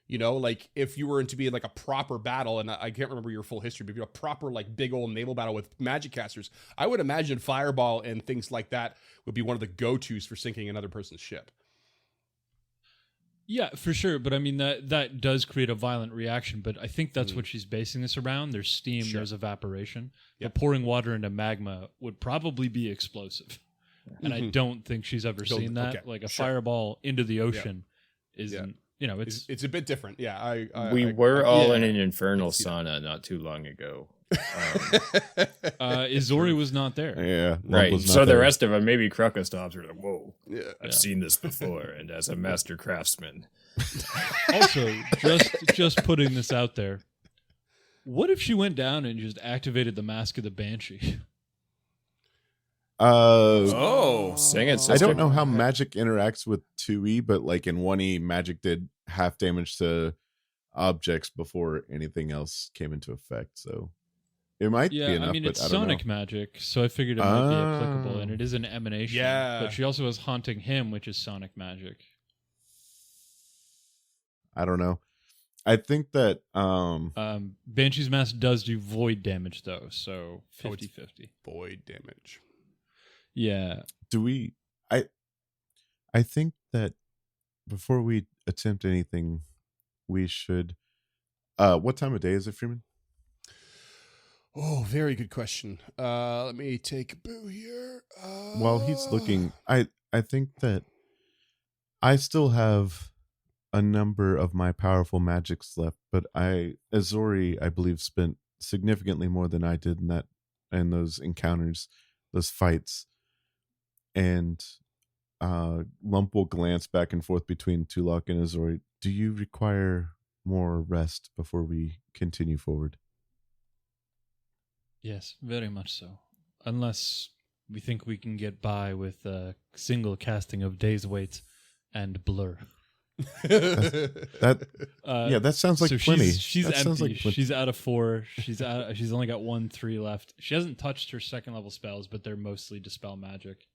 You know, like if you were to be in like a proper battle, and I can't remember your full history, but if you're a proper like big old naval battle with magic casters, I would imagine fireball and things like that would be one of the go-tos for sinking another person's ship. Yeah, for sure. But I mean, that does create a violent reaction. But I think that's what she's basing this around. There's steam, there's evaporation. Yep. But pouring water into magma would probably be explosive. And I don't think she's ever seen that. Okay, Like a fireball into the ocean isn't, Yeah. you know, it's It's a bit different. Yeah, We were all yeah. in an infernal sauna not too long ago. Izori was not there. Yeah, Lump Right. was not So the there. rest of them, maybe Krukostops are like, whoa, yeah. I've seen this before. And as a master craftsman. Also, just putting this out there. What if she went down and just activated the Mask of the Banshee? Oh, Sing it, I sister. don't know how magic interacts with 2E, but like in 1E, magic did half damage to objects before anything else came into effect. So it might be Yeah, enough, I mean, but it's I don't sonic know. magic, so I figured it might be Oh. applicable, and it is an emanation. Yeah. But she also has Haunting Him, which is sonic magic. I don't know. I think that Banshee's Mask does do void damage, though, so Oh, it's- 50-50. Void damage. Yeah. do we I think that before we attempt anything, we should what time of day is it, Freeman? Oh, very good question. Let me take a boo here. While he's looking, I think that I still have a number of my powerful magics left, but Azori, I believe, spent significantly more than I did in those encounters, those fights. And Lump will glance back and forth between Tulok and Azori. Do you require more rest before we continue forward? Yes, very much so. Unless we think we can get by with a single casting of Days Wait and Blur. That yeah, that sounds like so plenty. She's That sounds empty. like plenty. She's out of 4. She's only got 3 left. She hasn't touched her second level spells, but they're mostly dispel magic.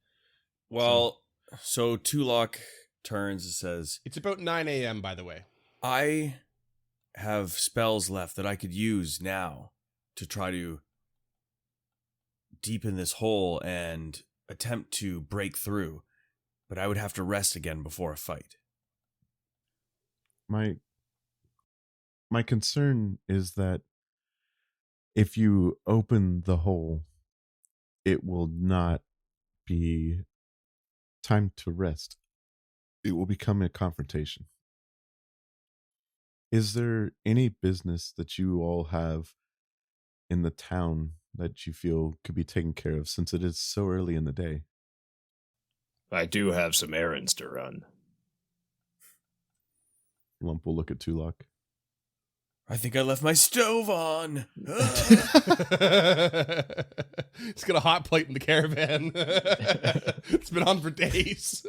well, so Tulok turns and says, It's about 9 a.m., by the way. I have spells left that I could use now to try to deepen this hole and attempt to break through, but I would have to rest again before a fight. My concern is that if you open the hole, it will not be time to rest. It will become a confrontation. Is there any business that you all have in the town that you feel could be taken care of, since it is so early in the day? I do have some errands to run. Lump will look at Tulok. I think I left my stove on. It's got a hot plate in the caravan. It's been on for days.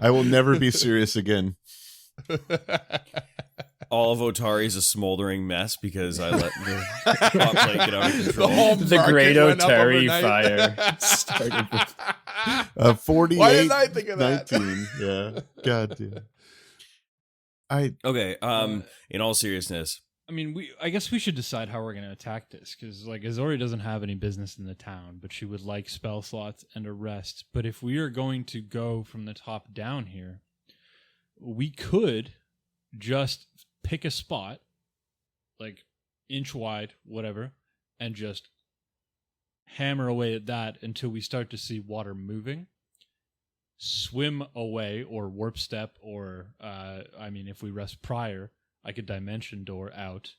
I will never be serious again. All of Otari is a smoldering mess because I let the hot plate get out of control. whole The market Great went up Otari overnight. fire started with 48, Why didn't I think of that? 19. Yeah. God damn. Okay, in all seriousness, I mean, I guess we should decide how we're going to attack this, because like Azori doesn't have any business in the town, but she would like spell slots and a rest. But if we are going to go from the top down here, we could just pick a spot, like inch wide, whatever, and just hammer away at that until we start to see water moving. Swim away or warp step, or if we rest prior, I could dimension door out.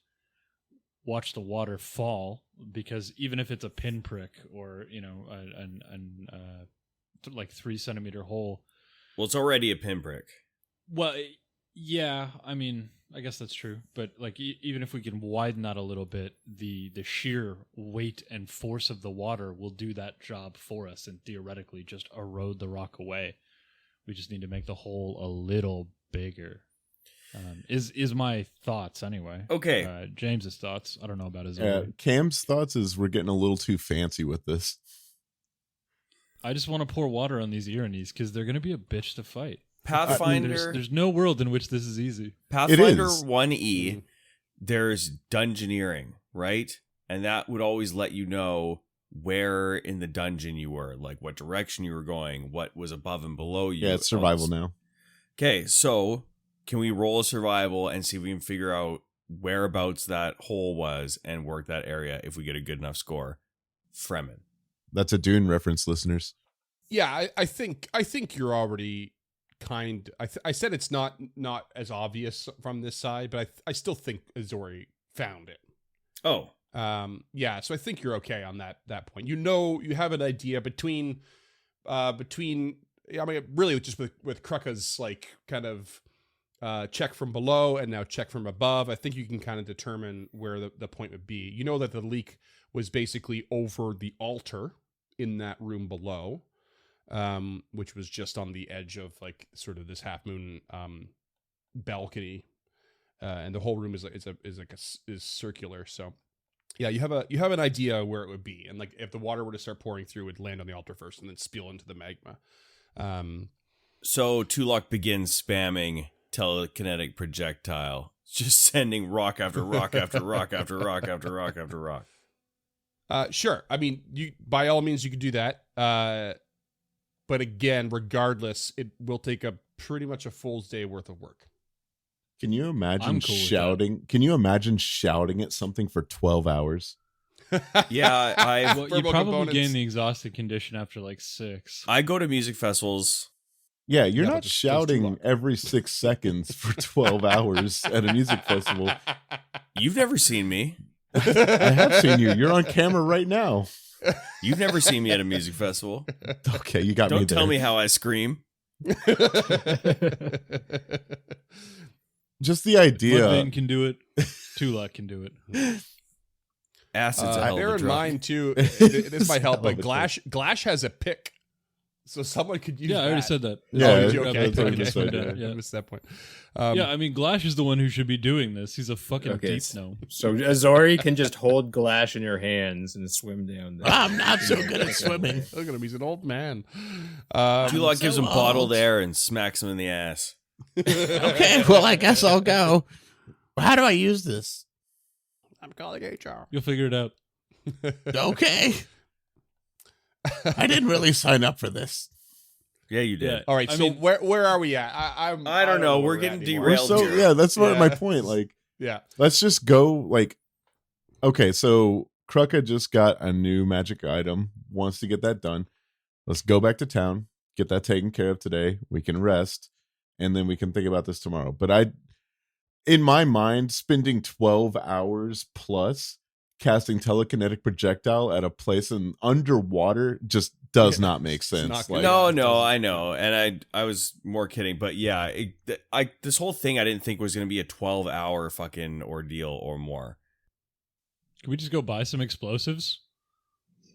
Watch the water fall, because even if it's a pinprick or like 3 centimeter hole. Well, it's already a pinprick. Well, yeah, I guess that's true. But like, even if we can widen that a little bit, the sheer weight and force of the water will do that job for us and theoretically just erode the rock away. We just need to make the hole a little bigger. Is my thoughts anyway. Okay. James's thoughts. I don't know about his own. Cam's thoughts is we're getting a little too fancy with this. I just want to pour water on these Iranis because they're going to be a bitch to fight. Pathfinder. There's no world in which this is easy. Pathfinder 1E, there's dungeoneering, right? And that would always let you know where in the dungeon you were, like what direction you were going, what was above and below you. Yeah, it's survival now. Okay, so can we roll a survival and see if we can figure out whereabouts that hole was and work that area if we get a good enough score? Fremen. That's a Dune reference, listeners. Yeah, I think you're already kind. I said it's not as obvious from this side, but I still think Azori found it. Oh, yeah. So I think you're okay on that point. You have an idea between. Really, just with Kruka's like kind of check from below and now check from above. I think you can kind of determine where the point would be. You know that the leak was basically over the altar in that room below, which was just on the edge of like sort of this half moon balcony, and the whole room is circular. So yeah, you have an idea where it would be, and like if the water were to start pouring through, it would land on the altar first and then spill into the magma. So Tulok begins spamming telekinetic projectile, just sending rock after rock after rock after rock after rock after rock. Sure. I mean, you by all means you could do that. But again, regardless, it will take a pretty much a full day worth of work. Can you imagine I'm cool with shouting? Can you imagine shouting at something for 12 hours? Yeah, Well, you Verbal probably components. gain the exhausted condition after like 6. I go to music festivals. Yeah, you're Yeah, but not that's too long. shouting every 6 seconds for 12 hours at a music festival. You've never seen me. I have seen you. You're on camera right now. You've never seen me at a music festival. Okay, you got me Don't there. tell me how I scream. Just the idea. Mudvayne can do it. Tulak can do it. Acid's a hell of Bear a in drug. mind too, this might help, Hell but of a Glash has a pick, so someone could use. Yeah, I already that. said that. Yeah, Oh, did you? that's Okay, what I okay. just said, yeah. I Yeah. missed that point. Yeah, Glash is the one who should be doing this. He's a fucking Okay, deep gnome. So Azori can just hold Glash in your hands and swim down there. I'm not so good at swimming. Look at him; he's an old man. Tulok gives him so bottled old. air and smacks him in the ass. Okay, well, I guess I'll go. How do I use this? I'm calling HR. You'll figure it out. Okay. I didn't really sign up for this. Yeah, you did. Yeah. All right, I so mean- where are we at? I don't know. where We're getting at anymore. We're derailed. so here. yeah, that's what my Yeah. point. Like, Yeah. let's just go. Like, okay, so Kruka just got a new magic item. Wants to get that done. Let's go back to town. Get that taken care of today. We can rest, and then we can think about this tomorrow. But in my mind, spending 12 hours plus casting telekinetic projectile at a place in underwater just does not make It's sense. not Like, good. No, I know, and I was more kidding, but yeah, this whole thing I didn't think was going to be a 12-hour fucking ordeal or more. Can we just go buy some explosives?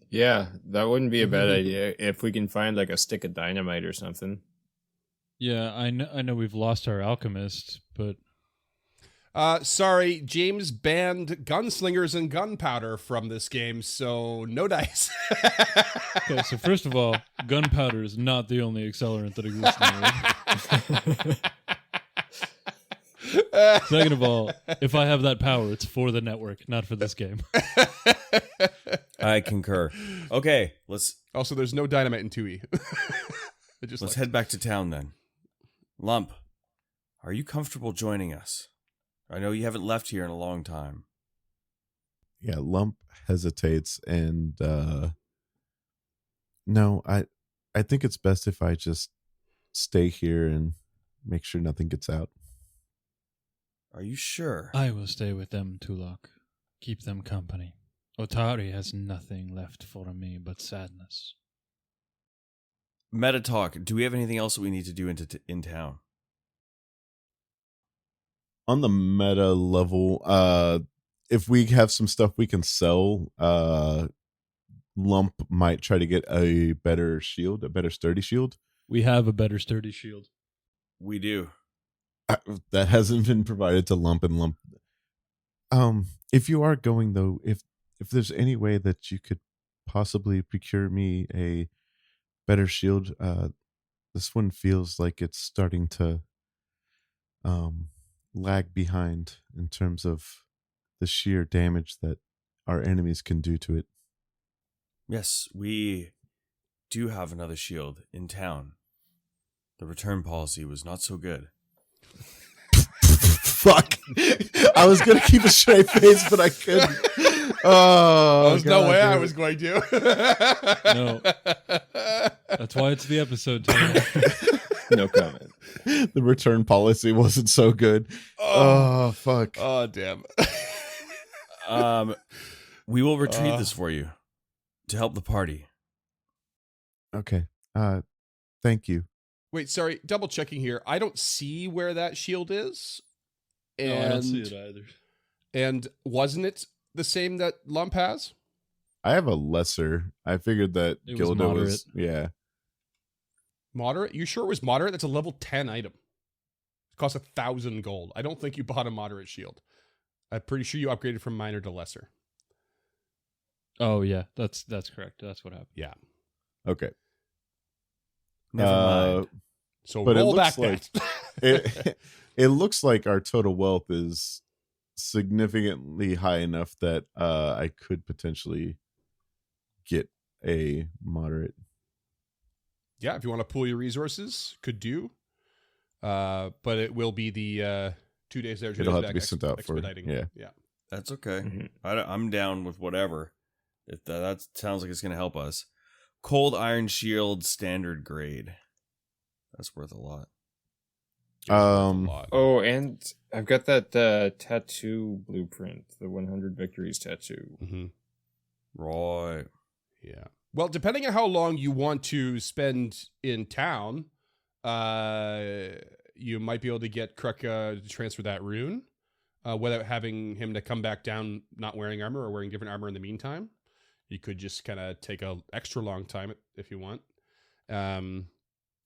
Yeah, that wouldn't be a bad idea if we can find like a stick of dynamite or something. Yeah, I know we've lost our alchemist, but Sorry, James banned gunslingers and gunpowder from this game, so no dice. okay. So first of all, gunpowder is not the only accelerant that exists in the world. Second of all, if I have that power, it's for the network, not for this game. I concur. Okay, let's Also, there's no dynamite in 2E. let's head back to town then. Lump, are you comfortable joining us? I know you haven't left here in a long time. yeah, Lump hesitates and No, I think it's best if I just stay here and make sure nothing gets out. Are you sure? I will stay with them, Tulok. Keep them company. Otari has nothing left for me but sadness. Meta talk. Do we have anything else that we need to do in town? On the meta level, if we have some stuff we can sell, Lump might try to get a better shield, a better sturdy shield. We have a better sturdy shield. We do. That hasn't been provided to Lump, and Lump. If you are going though, if there's any way that you could possibly procure me a better shield, this one feels like it's starting to lag behind in terms of the sheer damage that our enemies can do to it. Yes, we do have another shield in town. The return policy was not so good. Fuck. I was going to keep a straight face, but I couldn't. Oh, There's no way I was going to. No. That's why it's the episode title. No comment. The return policy wasn't so good. Oh fuck. Oh, damn. We will retrieve this for you to help the party. Okay. Thank you. Wait, sorry. Double checking here. I don't see where that shield is. No, I don't see it either. And wasn't it the same that Lump has? I have a lesser. I figured that It was Gilda moderate. was yeah. Moderate? You sure it was moderate? That's a level 10 item. It costs 1,000 gold. I don't think you bought a moderate shield. I'm pretty sure you upgraded from minor to lesser. Oh yeah, that's correct. That's what happened. Yeah. Okay. Never mind. So But it roll looks back like that. it looks like our total wealth is significantly high enough that I could potentially get a moderate. Yeah, if you want to pool your resources, could do. But it will be the 2 days there. 2 It'll days have back, to be sent out for expediting. yeah. That's okay. Mhm. I'm down with whatever. If that sounds like it's going to help us. Cold Iron Shield standard grade. That's worth a lot. A lot. Oh, and I've got that tattoo blueprint, the 100 victories tattoo. Mm-hmm. Right. Yeah. Well, depending on how long you want to spend in town, you might be able to get Kruk to transfer that rune without having him to come back down not wearing armor or wearing different armor in the meantime. You could just kind of take a extra long time if you want. And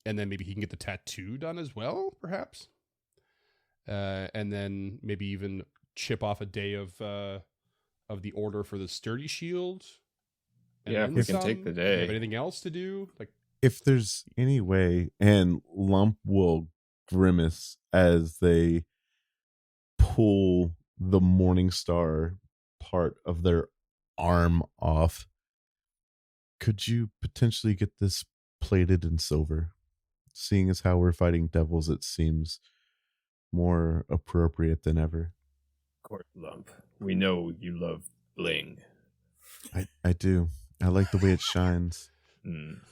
then maybe he can get the tattoo done as well, perhaps. And then maybe even chip off a day of the order for the sturdy shield. And Yeah, if then we can some. take the Do you have day. anything else to do? Like, If there's any way, and Lump will grimace as they pull the Morningstar part of their arm off. Could you potentially get this plated in silver? Seeing as how we're fighting devils, it seems more appropriate than ever. Court Lump, we know you love bling. I do. I like the way it shines.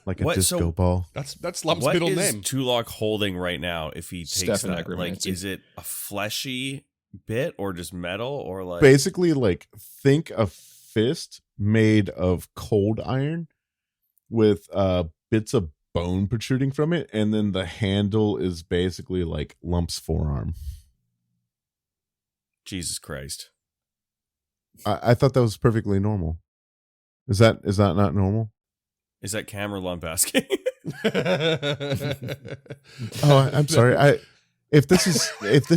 Like a What- disco so- ball. that's Lump's What middle is name. Tulok holding right now if he takes Stefan that? Like, Necromancy. is it a fleshy bit or just metal or like... Basically, like, think a fist made of cold iron with bits of bone protruding from it, and then the handle is basically like Lump's forearm. Jesus Christ. I thought that was perfectly normal. Is that not normal? Is that Cam or Lump asking? Oh, I'm sorry. If this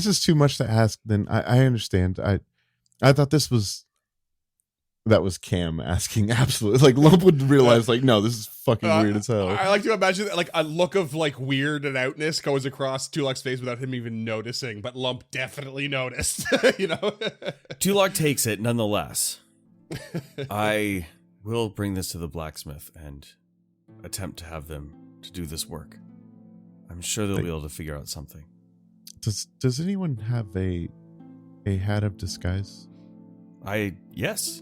is too much to ask, then I understand. I thought that was Cam asking. Absolutely, like Lump would realize, like, no, this is fucking weird as hell. I like to imagine that, like, a look of like weird and outness goes across Tulok's face without him even noticing, but Lump definitely noticed. You know, Tulok takes it nonetheless. I will bring this to the blacksmith and attempt to have them to do this work. I'm sure they'll be able to figure out something. Does anyone have a hat of disguise? Yes.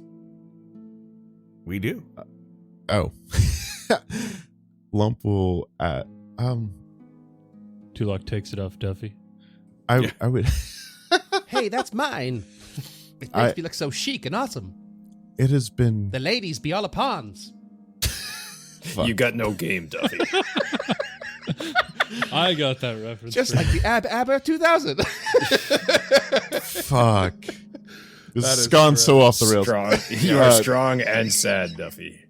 We do. Oh. Lump will Tulok takes it off Duffy. I would Hey, that's mine. It makes me look so chic and awesome. it has been The ladies be all upons. fuck. You got no game, Duffy. I got that reference. Just for like you. the ABBA 2000. Fuck. This That has is gone so off the rails. Strong. You are strong and sad, Duffy.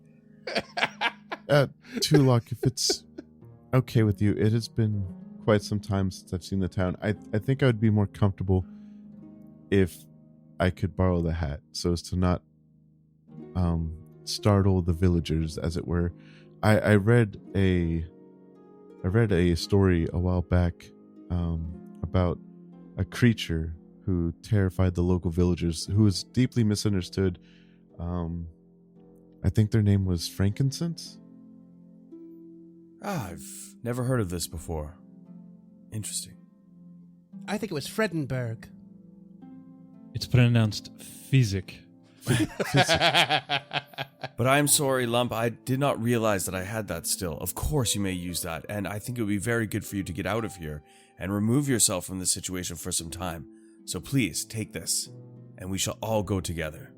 Tulok, if it's okay with you, it has been quite some time since I've seen the town. I think I would be more comfortable if I could borrow the hat so as to not startle the villagers, as it were. I read a story a while back about a creature who terrified the local villagers, who was deeply misunderstood. I think their name was Frankincense. I've never heard of this before. Interesting. I think it was Fredenberg. It's pronounced Physic. But I'm sorry, Lump. I did not realize that I had that still. Of course you may use that, and I think it would be very good for you to get out of here and remove yourself from the situation for some time. So please, take this, and we shall all go together.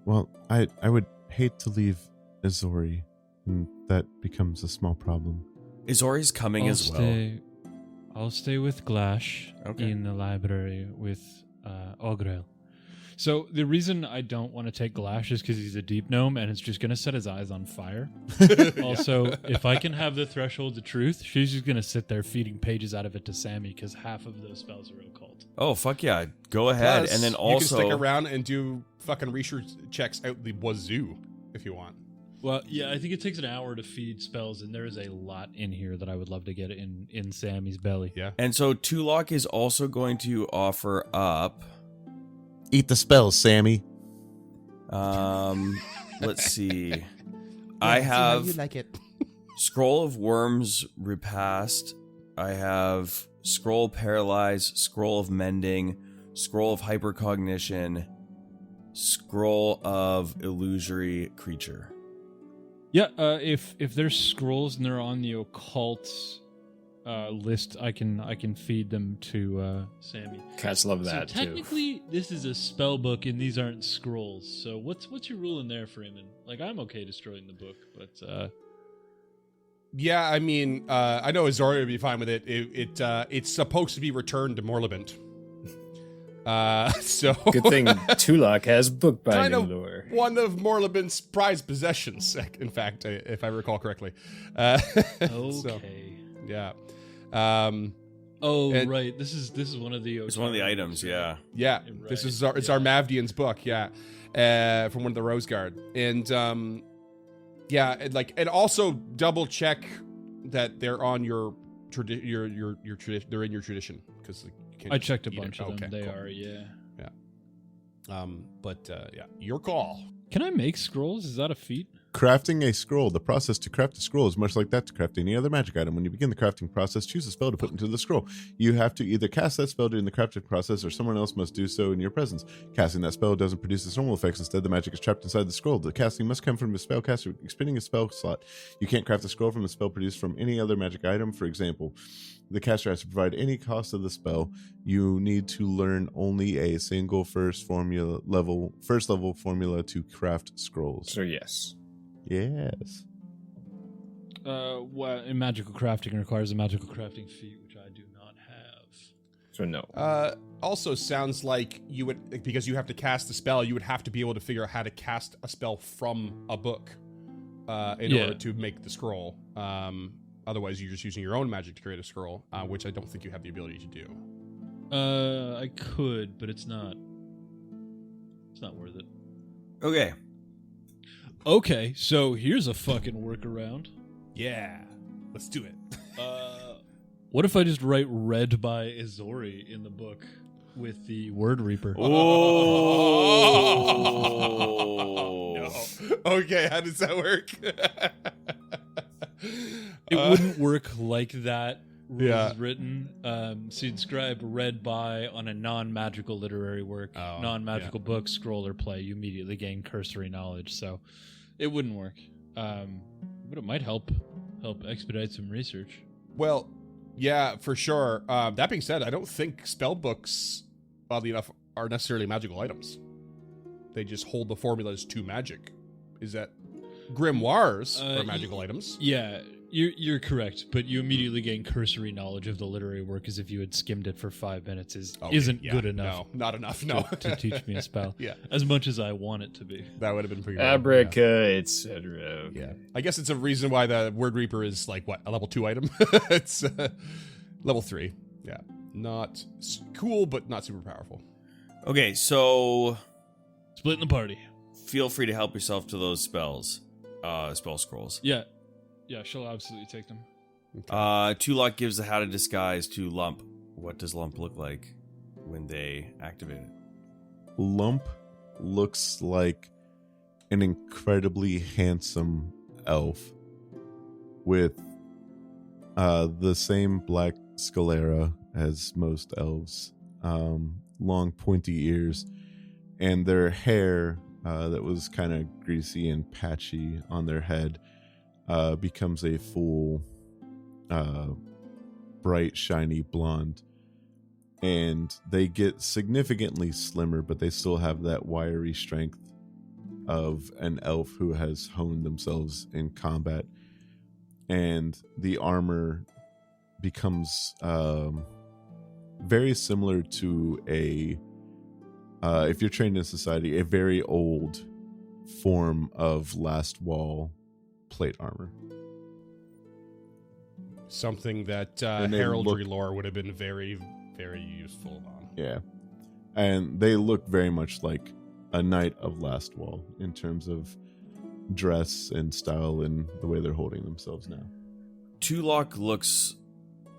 Well, I would hate to leave Azori, and that becomes a small problem. Izori's coming as well. I'll stay with Glash in the library with Ogrel. So the reason I don't want to take Glash is because he's a deep gnome and it's just going to set his eyes on fire. Also, if I can have the Threshold of Truth, she's just going to sit there feeding pages out of it to Sammy because half of those spells are occult. Oh, fuck yeah. Go ahead. Plus, and then you also... can stick around and do fucking research checks out the wazoo if you want. Well, yeah, I think it takes an hour to feed spells, and there is a lot in here that I would love to get in Sammy's belly. Yeah. And so Tulok is also going to offer up... Eat the spells, Sammy. Let's see. I have You like it. Scroll of Worms Repast. I have Scroll Paralyze, Scroll of Mending, Scroll of Hypercognition, Scroll of Illusory Creature. Yeah, if there's scrolls and they're on the occult list, I can feed them to Sammy. Cats love So that too. technically, this is a spell book, and these aren't scrolls. So what's your rule in there, Freeman? Like, I'm okay destroying the book, but Yeah, I mean, I know Azori would be fine with it. It's supposed to be returned to Morlabent. So Good thing Tulok has bookbinding kind of lure. one of Morlabent's prized possessions. In fact, if I recall correctly. okay. So, yeah. Oh, and- right. This is one of the. It's one of the items, yeah. Yeah, Right, this is our Mavdian's book, yeah, from one of the Rose Guard, and yeah, and also double check that they're on your tradition. They're in your tradition because I checked a bunch of them. They cool. are, yeah. But yeah, your call. Can I make scrolls? Is that a feat? Crafting a scroll. The process to craft a scroll is much like that to craft any other magic item. When you begin the crafting process, choose a spell to put into the scroll. You have to either cast that spell during the crafting process or someone else must do so in your presence. Casting that spell doesn't produce its normal effects. Instead, the magic is trapped inside the scroll. The casting must come from a spellcaster expending a spell slot. You can't craft a scroll from a spell produced from any other magic item. For example, the caster has to provide any cost of the spell. You need to learn only a single first level formula to craft scrolls. So yes. Yes. Well, in magical crafting requires a magical crafting feat, which I do not have. So no. Also sounds like you would, because you have to cast a spell, you would have to be able to figure out how to cast a spell from a book in order to make the scroll. Otherwise, you're just using your own magic to create a scroll, which I don't think you have the ability to do. I could, but it's not worth it. Okay. Okay, so here's a fucking workaround. Yeah, let's do it. What if I just write "read by Izori" in the book with the Word Reaper? Oh. No. Okay, how does that work? It wouldn't work like that. Yeah. Rules written. So you'd inscribe "read by" on a non-magical literary work, non-magical book, scroll, or play. You immediately gain cursory knowledge, so it wouldn't work. But it might help expedite some research. Well, yeah, for sure. That being said, I don't think spell books, oddly enough, are necessarily magical items. They just hold the formulas to magic. Is that grimoires are magical items? Yeah, you're correct, but you immediately gain cursory knowledge of the literary work as if you had skimmed it for 5 minutes isn't good enough. No, not enough. No, to teach me a spell. Yeah, as much as I want it to be. that would have been pretty. Abraca, etc. Yeah, I guess it's a reason why the Word Reaper is like what, a level 2 item. It's level 3. Yeah, not cool, but not super powerful. Okay, so Splitting the party. feel free to help yourself to those spell scrolls. Yeah, she'll absolutely take them. Tulok gives the Hat of Disguise to Lump. What does Lump look like when they activate it? Lump looks like an incredibly handsome elf with the same black sclera as most elves, long pointy ears, and their hair that was kind of greasy and patchy on their head becomes a full bright shiny blonde, and they get significantly slimmer, but they still have that wiry strength of an elf who has honed themselves in combat, and the armor becomes very similar to if you're trained in society, a very old form of last wall plate armor. Something that And they heraldry lore would have been very, very useful on. Yeah. And they look very much like a knight of last wall in terms of dress and style and the way they're holding themselves now. Tulok looks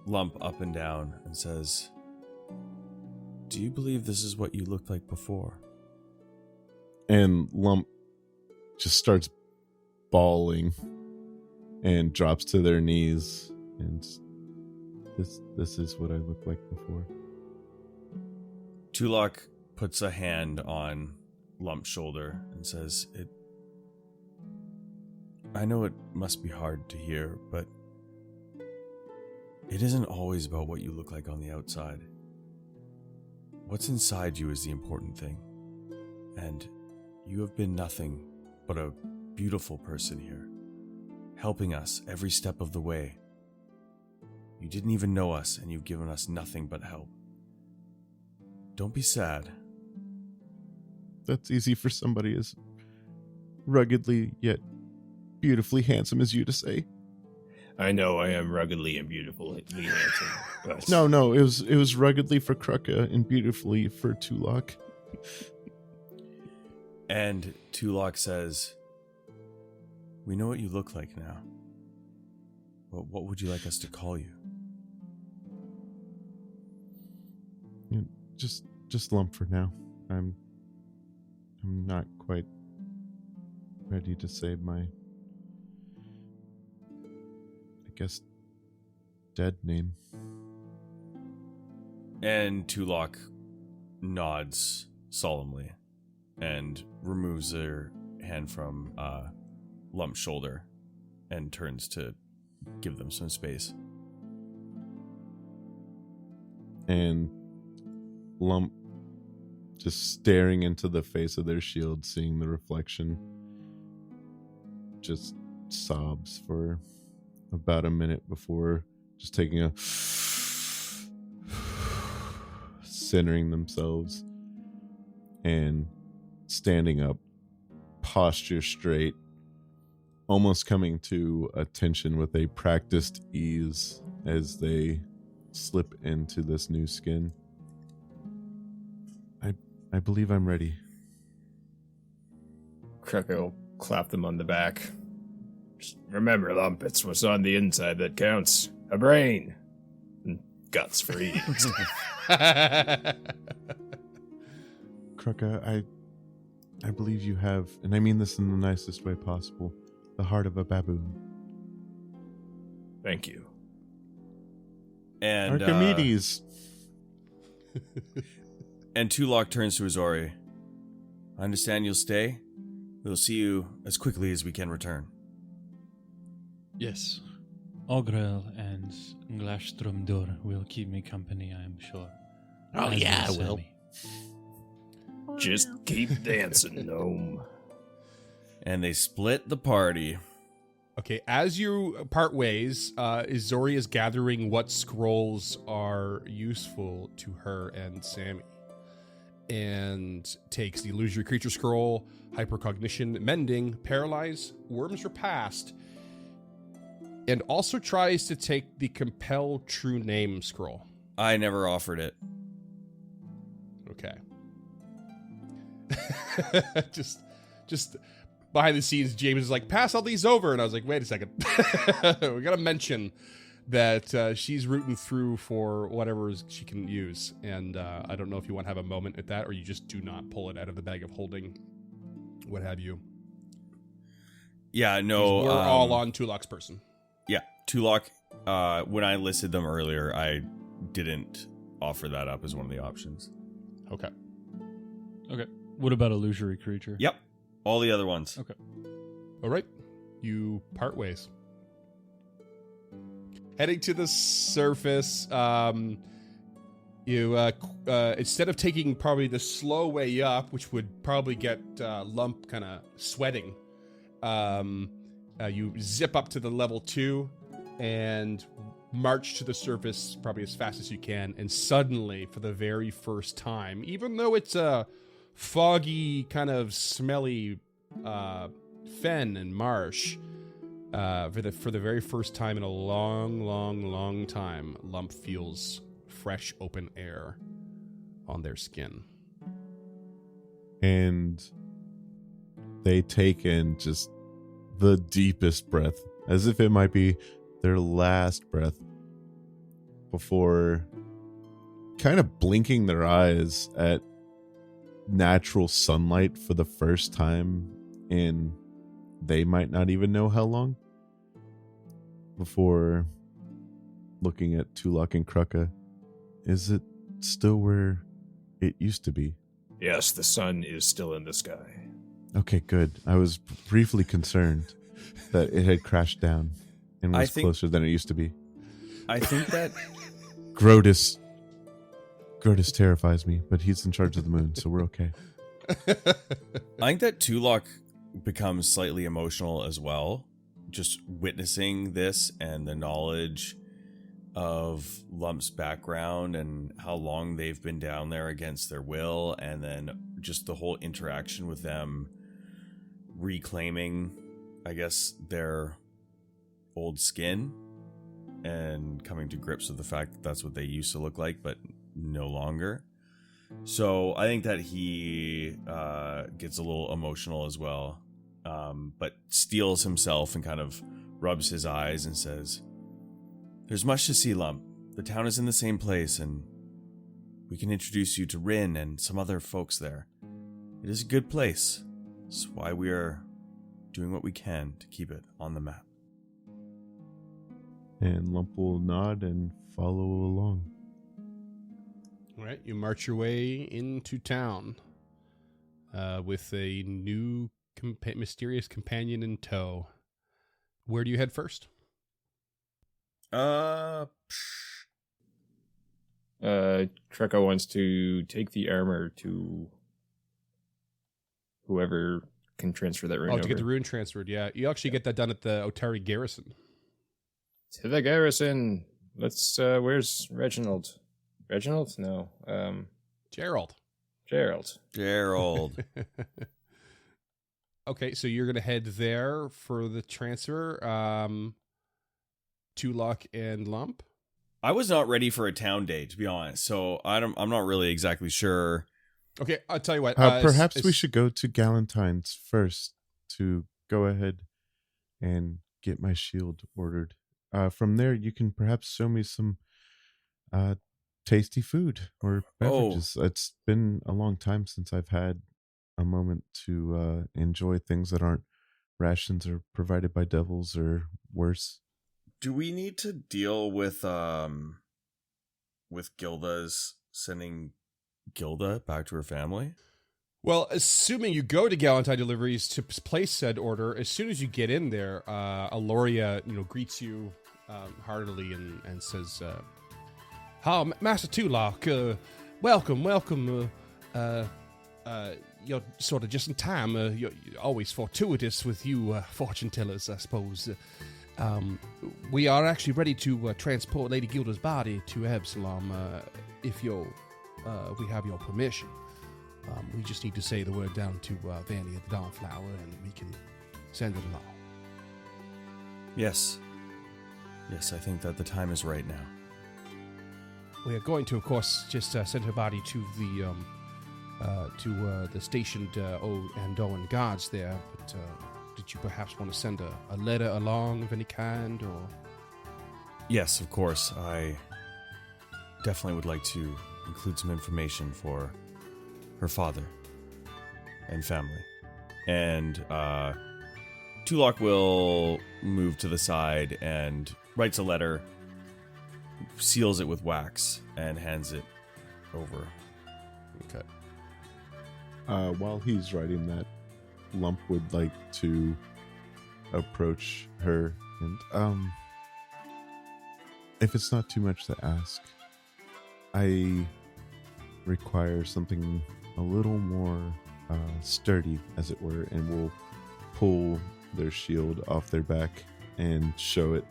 Lump up and down and says, "Do you believe this is what you looked like before?" And Lump just starts bawling and drops to their knees, and this is what I looked like before. Tulok puts a hand on Lump's shoulder and says, I know it must be hard to hear, but it isn't always about what you look like on the outside. What's inside you is the important thing. And you have been nothing but a beautiful person here, helping us every step of the way. You didn't even know us, and you've given us nothing but help. Don't be sad. That's easy for somebody as ruggedly yet beautifully handsome as you to say. I know I am ruggedly and beautifully handsome, but No, it was ruggedly for Krucka and beautifully for Tulok. And Tulok says, we know what you look like now. But what would you like us to call you? Just Lump for now. I'm not quite ready to say my, I guess, dead name. And Tulok nods solemnly and removes their hand from Lump's shoulder and turns to give them some space. And Lump, just staring into the face of their shield, seeing the reflection, just sobs for about a minute before just taking a centering themselves and standing up, posture straight, almost coming to attention with a practiced ease as they slip into this new skin. I believe I'm ready. Krucka will clap them on the back. Just remember, Lump, it's what's on the inside that counts. A brain. And guts for eating. Krucka, I believe you have, and I mean this in the nicest way possible, the heart of a baboon. Thank you. And Archimedes. And Tulok turns to Azori. I understand you'll stay. We'll see you as quickly as we can return. Yes. Ogrel and Glashtrumdur will keep me company, I am sure. Oh, As yeah, I will will. Sammy. Just keep dancing, gnome. And they split the party. Okay, as you part ways, Izori is gathering what scrolls are useful to her and Sammy. And takes the illusory creature scroll, hypercognition, mending, paralyze, worms repast, and also tries to take the compel true name scroll. I never offered it. Okay. just behind the scenes, James is like, pass all these over. And I was like, wait a second. We got to mention that she's rooting through for whatever she can use. And I don't know if you want to have a moment at that, or you just do not pull it out of the bag of holding, what have you. Yeah, no. We're all on Tulok's person. Yeah, Tulok, when I listed them earlier, I didn't offer that up as one of the options. Okay. Okay. What about illusory creature? Yep, all the other ones. Okay. All right. You part ways. Heading to the surface, you instead of taking probably the slow way up, which would probably get Lump kind of sweating, you zip up to the level 2 and march to the surface probably as fast as you can. And suddenly, for the very first time, even though it's a foggy, kind of smelly fen and marsh, for the very first time in a long time, Lump feels fresh, open air on their skin. And they take in just the deepest breath, as if it might be their last breath, before kind of blinking their eyes at natural sunlight for the first time in they might not even know how long, before looking at Tulok and Kruka. Is it still where it used to be? Yes, the sun is still in the sky. Okay, good. I was briefly concerned that it had crashed down and was closer than it used to be. I think that Grotus terrifies me, but he's in charge of the moon, so we're okay. I think that Tulok becomes slightly emotional as well, just witnessing this and the knowledge of Lump's background and how long they've been down there against their will, and then just the whole interaction with them reclaiming, I guess, their old skin and coming to grips with the fact that that's what they used to look like, but no longer. So I think that he gets a little emotional as well, but steels himself and kind of rubs his eyes and says, "There's much to see, Lump. The town is in the same place, and we can introduce you to Rin and some other folks there. It is a good place. That's why we are doing what we can to keep it on the map." And Lump will nod and follow along. All right, you march your way into town with a new mysterious companion in tow. Where do you head first? Treka wants to take the armor to whoever can transfer that rune Oh, over. to get the rune transferred, yeah. You actually get that done at the Otari garrison. To the garrison. Let's, where's Reginald? Reginald? No. Gerald. Gerald. Okay, so you're going to head there for the transfer. Tulok and Lump. I was not ready for a town day, to be honest, so I'm not really exactly sure. Okay, I'll tell you what. Perhaps we should go to Galentine's first to go ahead and get my shield ordered. From there, you can perhaps show me some tasty food or beverages. It's been a long time since I've had a moment to enjoy things that aren't rations or provided by devils or worse. Do we need to deal with Gilda's sending Gilda back to her family? Well, assuming you go to Galentine Deliveries to place said order, as soon as you get in there, Aloria, greets you heartily and says, Master Tulok, welcome. You're sort of just in time. You're always fortuitous with you fortune tellers, I suppose. We are actually ready to transport Lady Gilda's body to Absalom if we have your permission. We just need to say the word down to Vanny at the Dawnflower, and we can send it along. Yes, I think that the time is right now. We are going to, of course, just send her body to the stationed Andoan guards there. But did you perhaps want to send a letter along of any kind, or? Yes, of course. I definitely would like to include some information for her father and family. And Tulok will move to the side and writes a letter, seals it with wax, and hands it over. Okay. While he's writing that, Lump would like to approach her and, if it's not too much to ask, I require something a little more sturdy, as it were, and will pull their shield off their back and show it.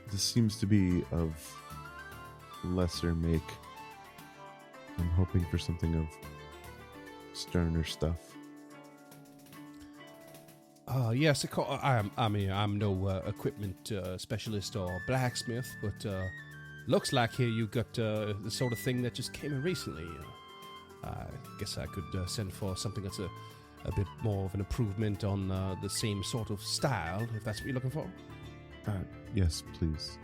This seems to be of lesser make. I'm hoping for something of sterner stuff. Yes, of course. I'm no equipment specialist or blacksmith, but looks like here you got the sort of thing that just came in recently. I guess I could send for something that's a bit more of an improvement on the same sort of style, if that's what you're looking for. Yes, please.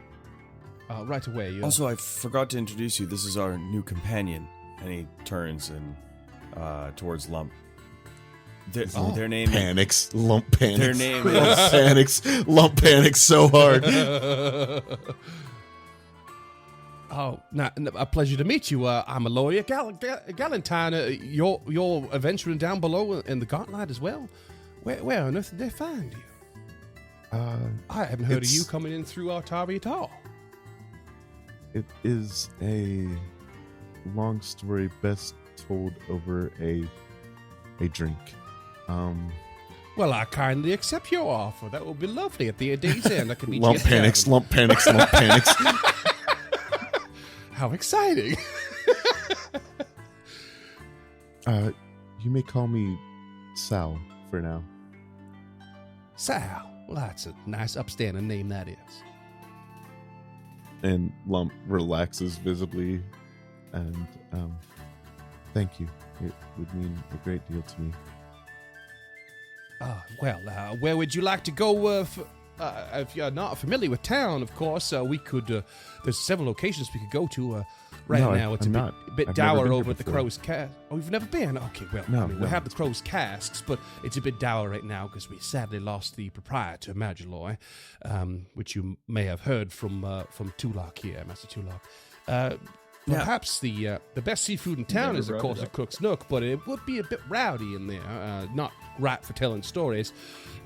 Right away. Also, I forgot to introduce you. This is our new companion. And he turns and towards Lump. Their name panics. Lump panics. Their name Lump is panics. Lump panics so hard. A pleasure to meet you. I'm a lawyer, Galentine. You're adventuring down below in the Gauntlet as well. Where on earth did they find you? I haven't heard of you coming in through Artavi at all. It is a long story, best told over a drink. Well, I kindly accept your offer. That will be lovely. At the day's end, I can meet Lump you at the panics. tavern. Lump panics. Lump panics. How exciting! You may call me Sal for now. Sal. Well, that's a nice upstanding name, that is. And Lump relaxes visibly, and thank you. It would mean a great deal to me. Where would you like to go? If you're not familiar with town, of course, we could. There's several locations we could go to. Now it's I'm a not. bit I've dour never been over here at the before. Crow's Cast. Oh, you've never been? Okay, well, No, we no. have the Crow's Casks, but it's a bit dour right now because we sadly lost the proprietor, Magilloy, which you may have heard from Tulok here, Master Tulok. Perhaps the best seafood in town Never is, of brought course, it a up. Cook's Nook, but it would be a bit rowdy in there. Not right for telling stories.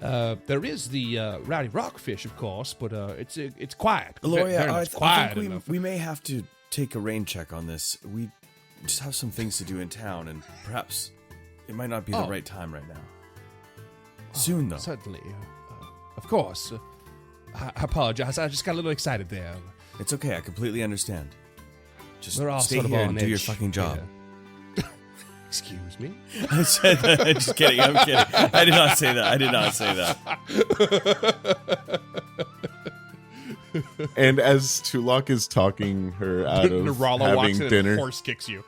There is the Rowdy Rockfish, of course, but it's quiet. Very much I quiet think enough. we may have to take a rain check on this. We just have some things to do in town, and perhaps it might not be the right time right now. Soon, though. Certainly. Of course. I apologize. I just got a little excited there. It's okay. I completely understand. Just We're all stay sort of here on and do your edge fucking job. here. Excuse me? I said that. Just kidding. I'm kidding. I did not say that. And as Tulok is talking her out of Narala walks having in dinner, and horse kicks you.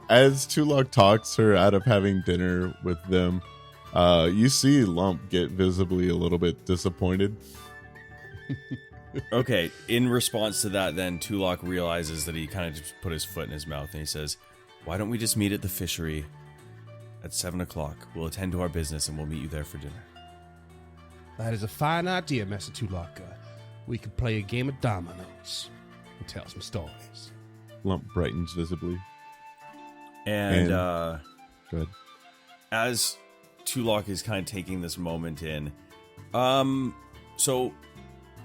as Tulok talks her out of having dinner with them, you see Lump get visibly a little bit disappointed. Okay, in response to that, then Tulok realizes that he kind of just put his foot in his mouth and he says, "Why don't we just meet at the fishery at 7 o'clock? We'll attend to our business and we'll meet you there for dinner." That is a fine idea, Master Tulok. We could play a game of dominoes and tell some stories. Lump brightens visibly. And Go ahead. as Tulok is kind of taking this moment in, so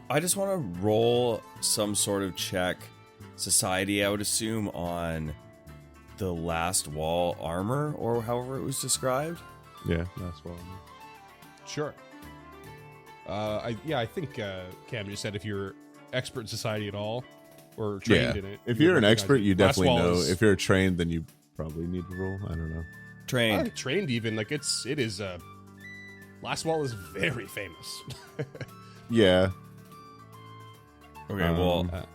I just want to roll some sort of check, society, I would assume, on the last wall armor, or however it was described. Yeah, that's well. Sure. I think Cam just said if you're expert in society at all or trained in it. If you're an expert, you Last definitely Wall know. is- If you're trained, then you probably need to roll. I don't know. Trained. trained even like it is Last Wall is very famous. Yeah. Okay, well, Um,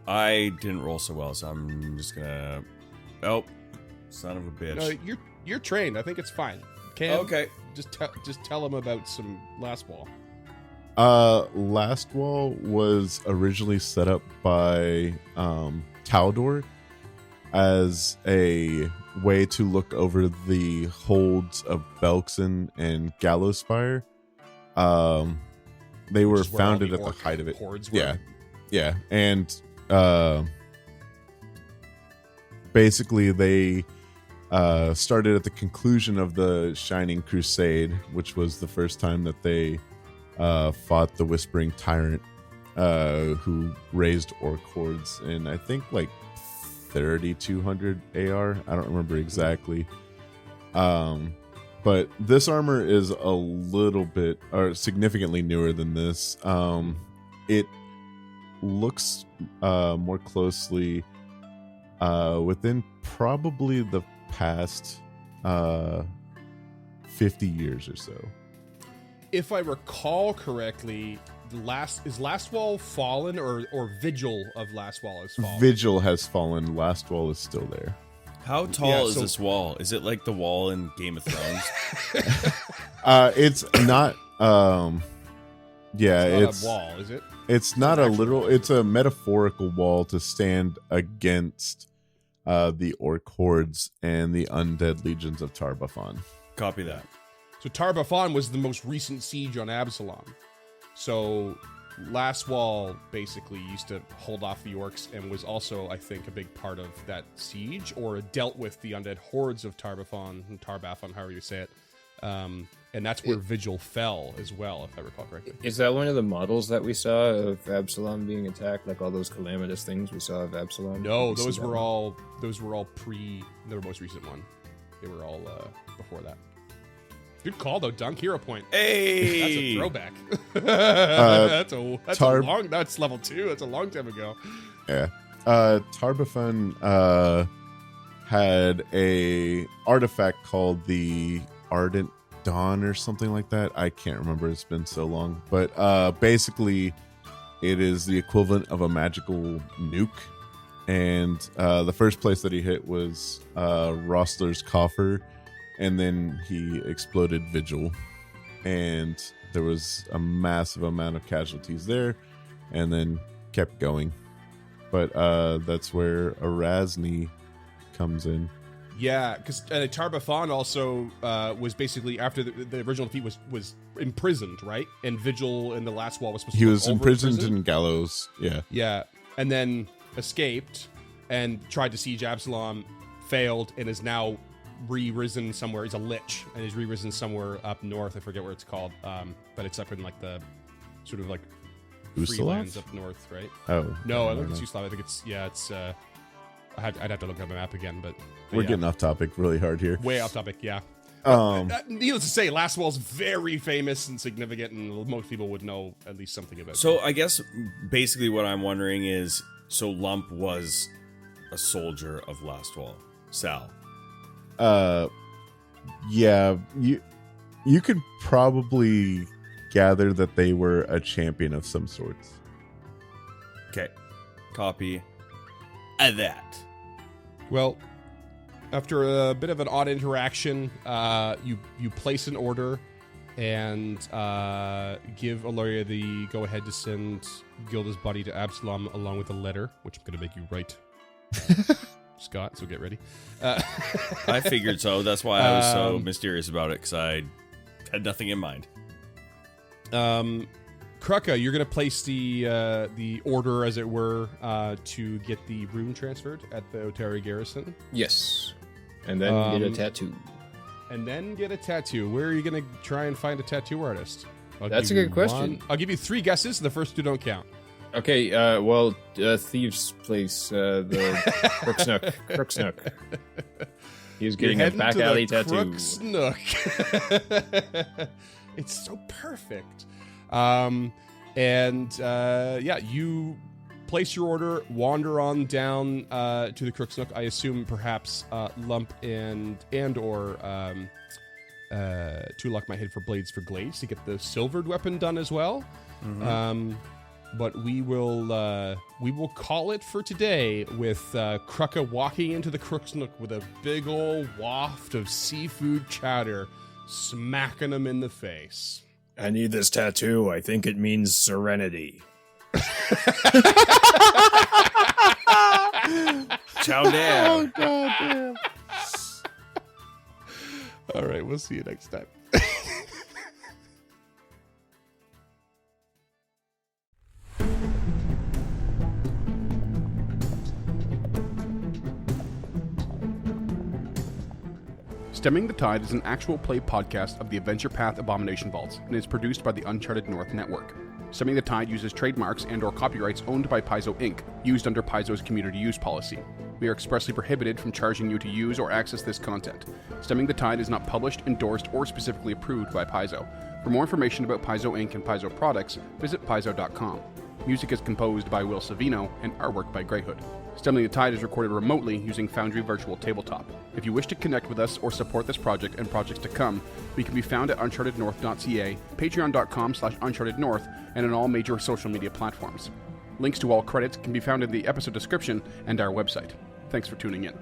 I didn't roll so well, so I'm just gonna. Oh, son of a bitch. No, you're trained. I think it's fine. Cam, Okay. just tell him about some Last Wall. Last Wall was originally set up by Taldor as a way to look over the holds of Belkson and Gallowspire. They were Which is where all founded the at the orc height of it. hordes were. Yeah, and basically they started at the conclusion of the Shining Crusade, which was the first time that they fought the Whispering Tyrant, who raised orc hordes in, I think, like 3,200 AR. I don't remember exactly. But this armor is a little bit, or significantly newer than this. It looks more closely within probably the past 50 years or so. If I recall correctly, is Last Wall fallen or Vigil of Last Wall is fallen? Vigil has fallen. Last Wall is still there. How tall Yeah, is so- this wall? Is it like the wall in Game of Thrones? It's not. Yeah, It's not a wall, is it? It's not an a actual literal. wall. It's a metaphorical wall to stand against the orc hordes and the undead legions of Tarbafon. Copy that. So Tarbafon was the most recent siege on Absalom. So Last Wall basically used to hold off the orcs and was also, I think, a big part of that siege, or dealt with the undead hordes of Tarbafon, however you say it. And that's where Vigil fell as well, if I recall correctly. Is that one of the models that we saw of Absalom being attacked? Like all those calamitous things we saw of Absalom? No, Did we see those that were one? all pre the most recent one. They were all before that. Good call though, Dunk. Hero point. Hey, That's a throwback. that's a Tarb- long. That's level 2. That's a long time ago. Yeah. Tarbafon had a artifact called the Ardent Dawn or something like that. I can't remember. It's been so long. But basically, it is the equivalent of a magical nuke. And the first place that he hit was Rossler's Coffer. And then he exploded Vigil. And there was a massive amount of casualties there. And then kept going. But that's where Erasni comes in. Yeah, because Tarbafon also was basically, after the original defeat, was imprisoned, right? And Vigil in the Last Wall was supposed to He go was over imprisoned prison. in Gallows. Yeah. Yeah, and then escaped and tried to siege Absalom, failed, and is now re-risen somewhere. He's a lich, and he's re-risen somewhere up north. I forget where it's called, but it's up in like the sort of like Usalov? freelands up north, right? Oh. No, I don't know. think it's Uslav. I think it's I'd have to look at the map again, but We're yeah. getting off topic really hard here. way off topic. Yeah. Needless to say, Last Wall's very famous and significant, and most people would know at least something about it. So I guess basically what I'm wondering is, so Lump was a soldier of Last Wall. Sal. Yeah, you could probably gather that they were a champion of some sorts. Okay. Copy that. Well, after a bit of an odd interaction, you place an order and give Aloria the go-ahead to send Gilda's body to Absalom along with a letter, which I'm going to make you write, Scott, so get ready. I figured so. That's why I was so mysterious about it, because I had nothing in mind. Krucka, you're going to place the order, as it were, to get the rune transferred at the Otari garrison. Yes. And then get a tattoo. And then get a tattoo. Where are you going to try and find a tattoo artist? That's a good question. I'll give you 3 guesses. The first 2 don't count. Okay, Thieves' Place, the Crook's Nook. He was getting a back alley tattoo. Crook's Nook. It's so perfect. You place your order, wander on down to the Crook's Nook. I assume perhaps Lump and or Tulak might head for Blades for Glades to get the silvered weapon done as well. Mm-hmm. But we will call it for today with Krucka walking into the Crook's Nook with a big old waft of seafood chowder, smacking him in the face. I need this tattoo. I think it means serenity. Chow down. Oh, God damn. All right, we'll see you next time. Stemming the Tide is an actual play podcast of the Adventure Path Abomination Vaults and is produced by the Uncharted North Network. Stemming the Tide uses trademarks and or copyrights owned by Paizo Inc., used under Paizo's community use policy. We are expressly prohibited from charging you to use or access this content. Stemming the Tide is not published, endorsed, or specifically approved by Paizo. For more information about Paizo Inc. and Paizo products, visit paizo.com. Music is composed by Will Savino and artwork by Greyhood. Stemming the Tide is recorded remotely using Foundry Virtual Tabletop. If you wish to connect with us or support this project and projects to come, we can be found at unchartednorth.ca, patreon.com/unchartednorth, and on all major social media platforms. Links to all credits can be found in the episode description and our website. Thanks for tuning in.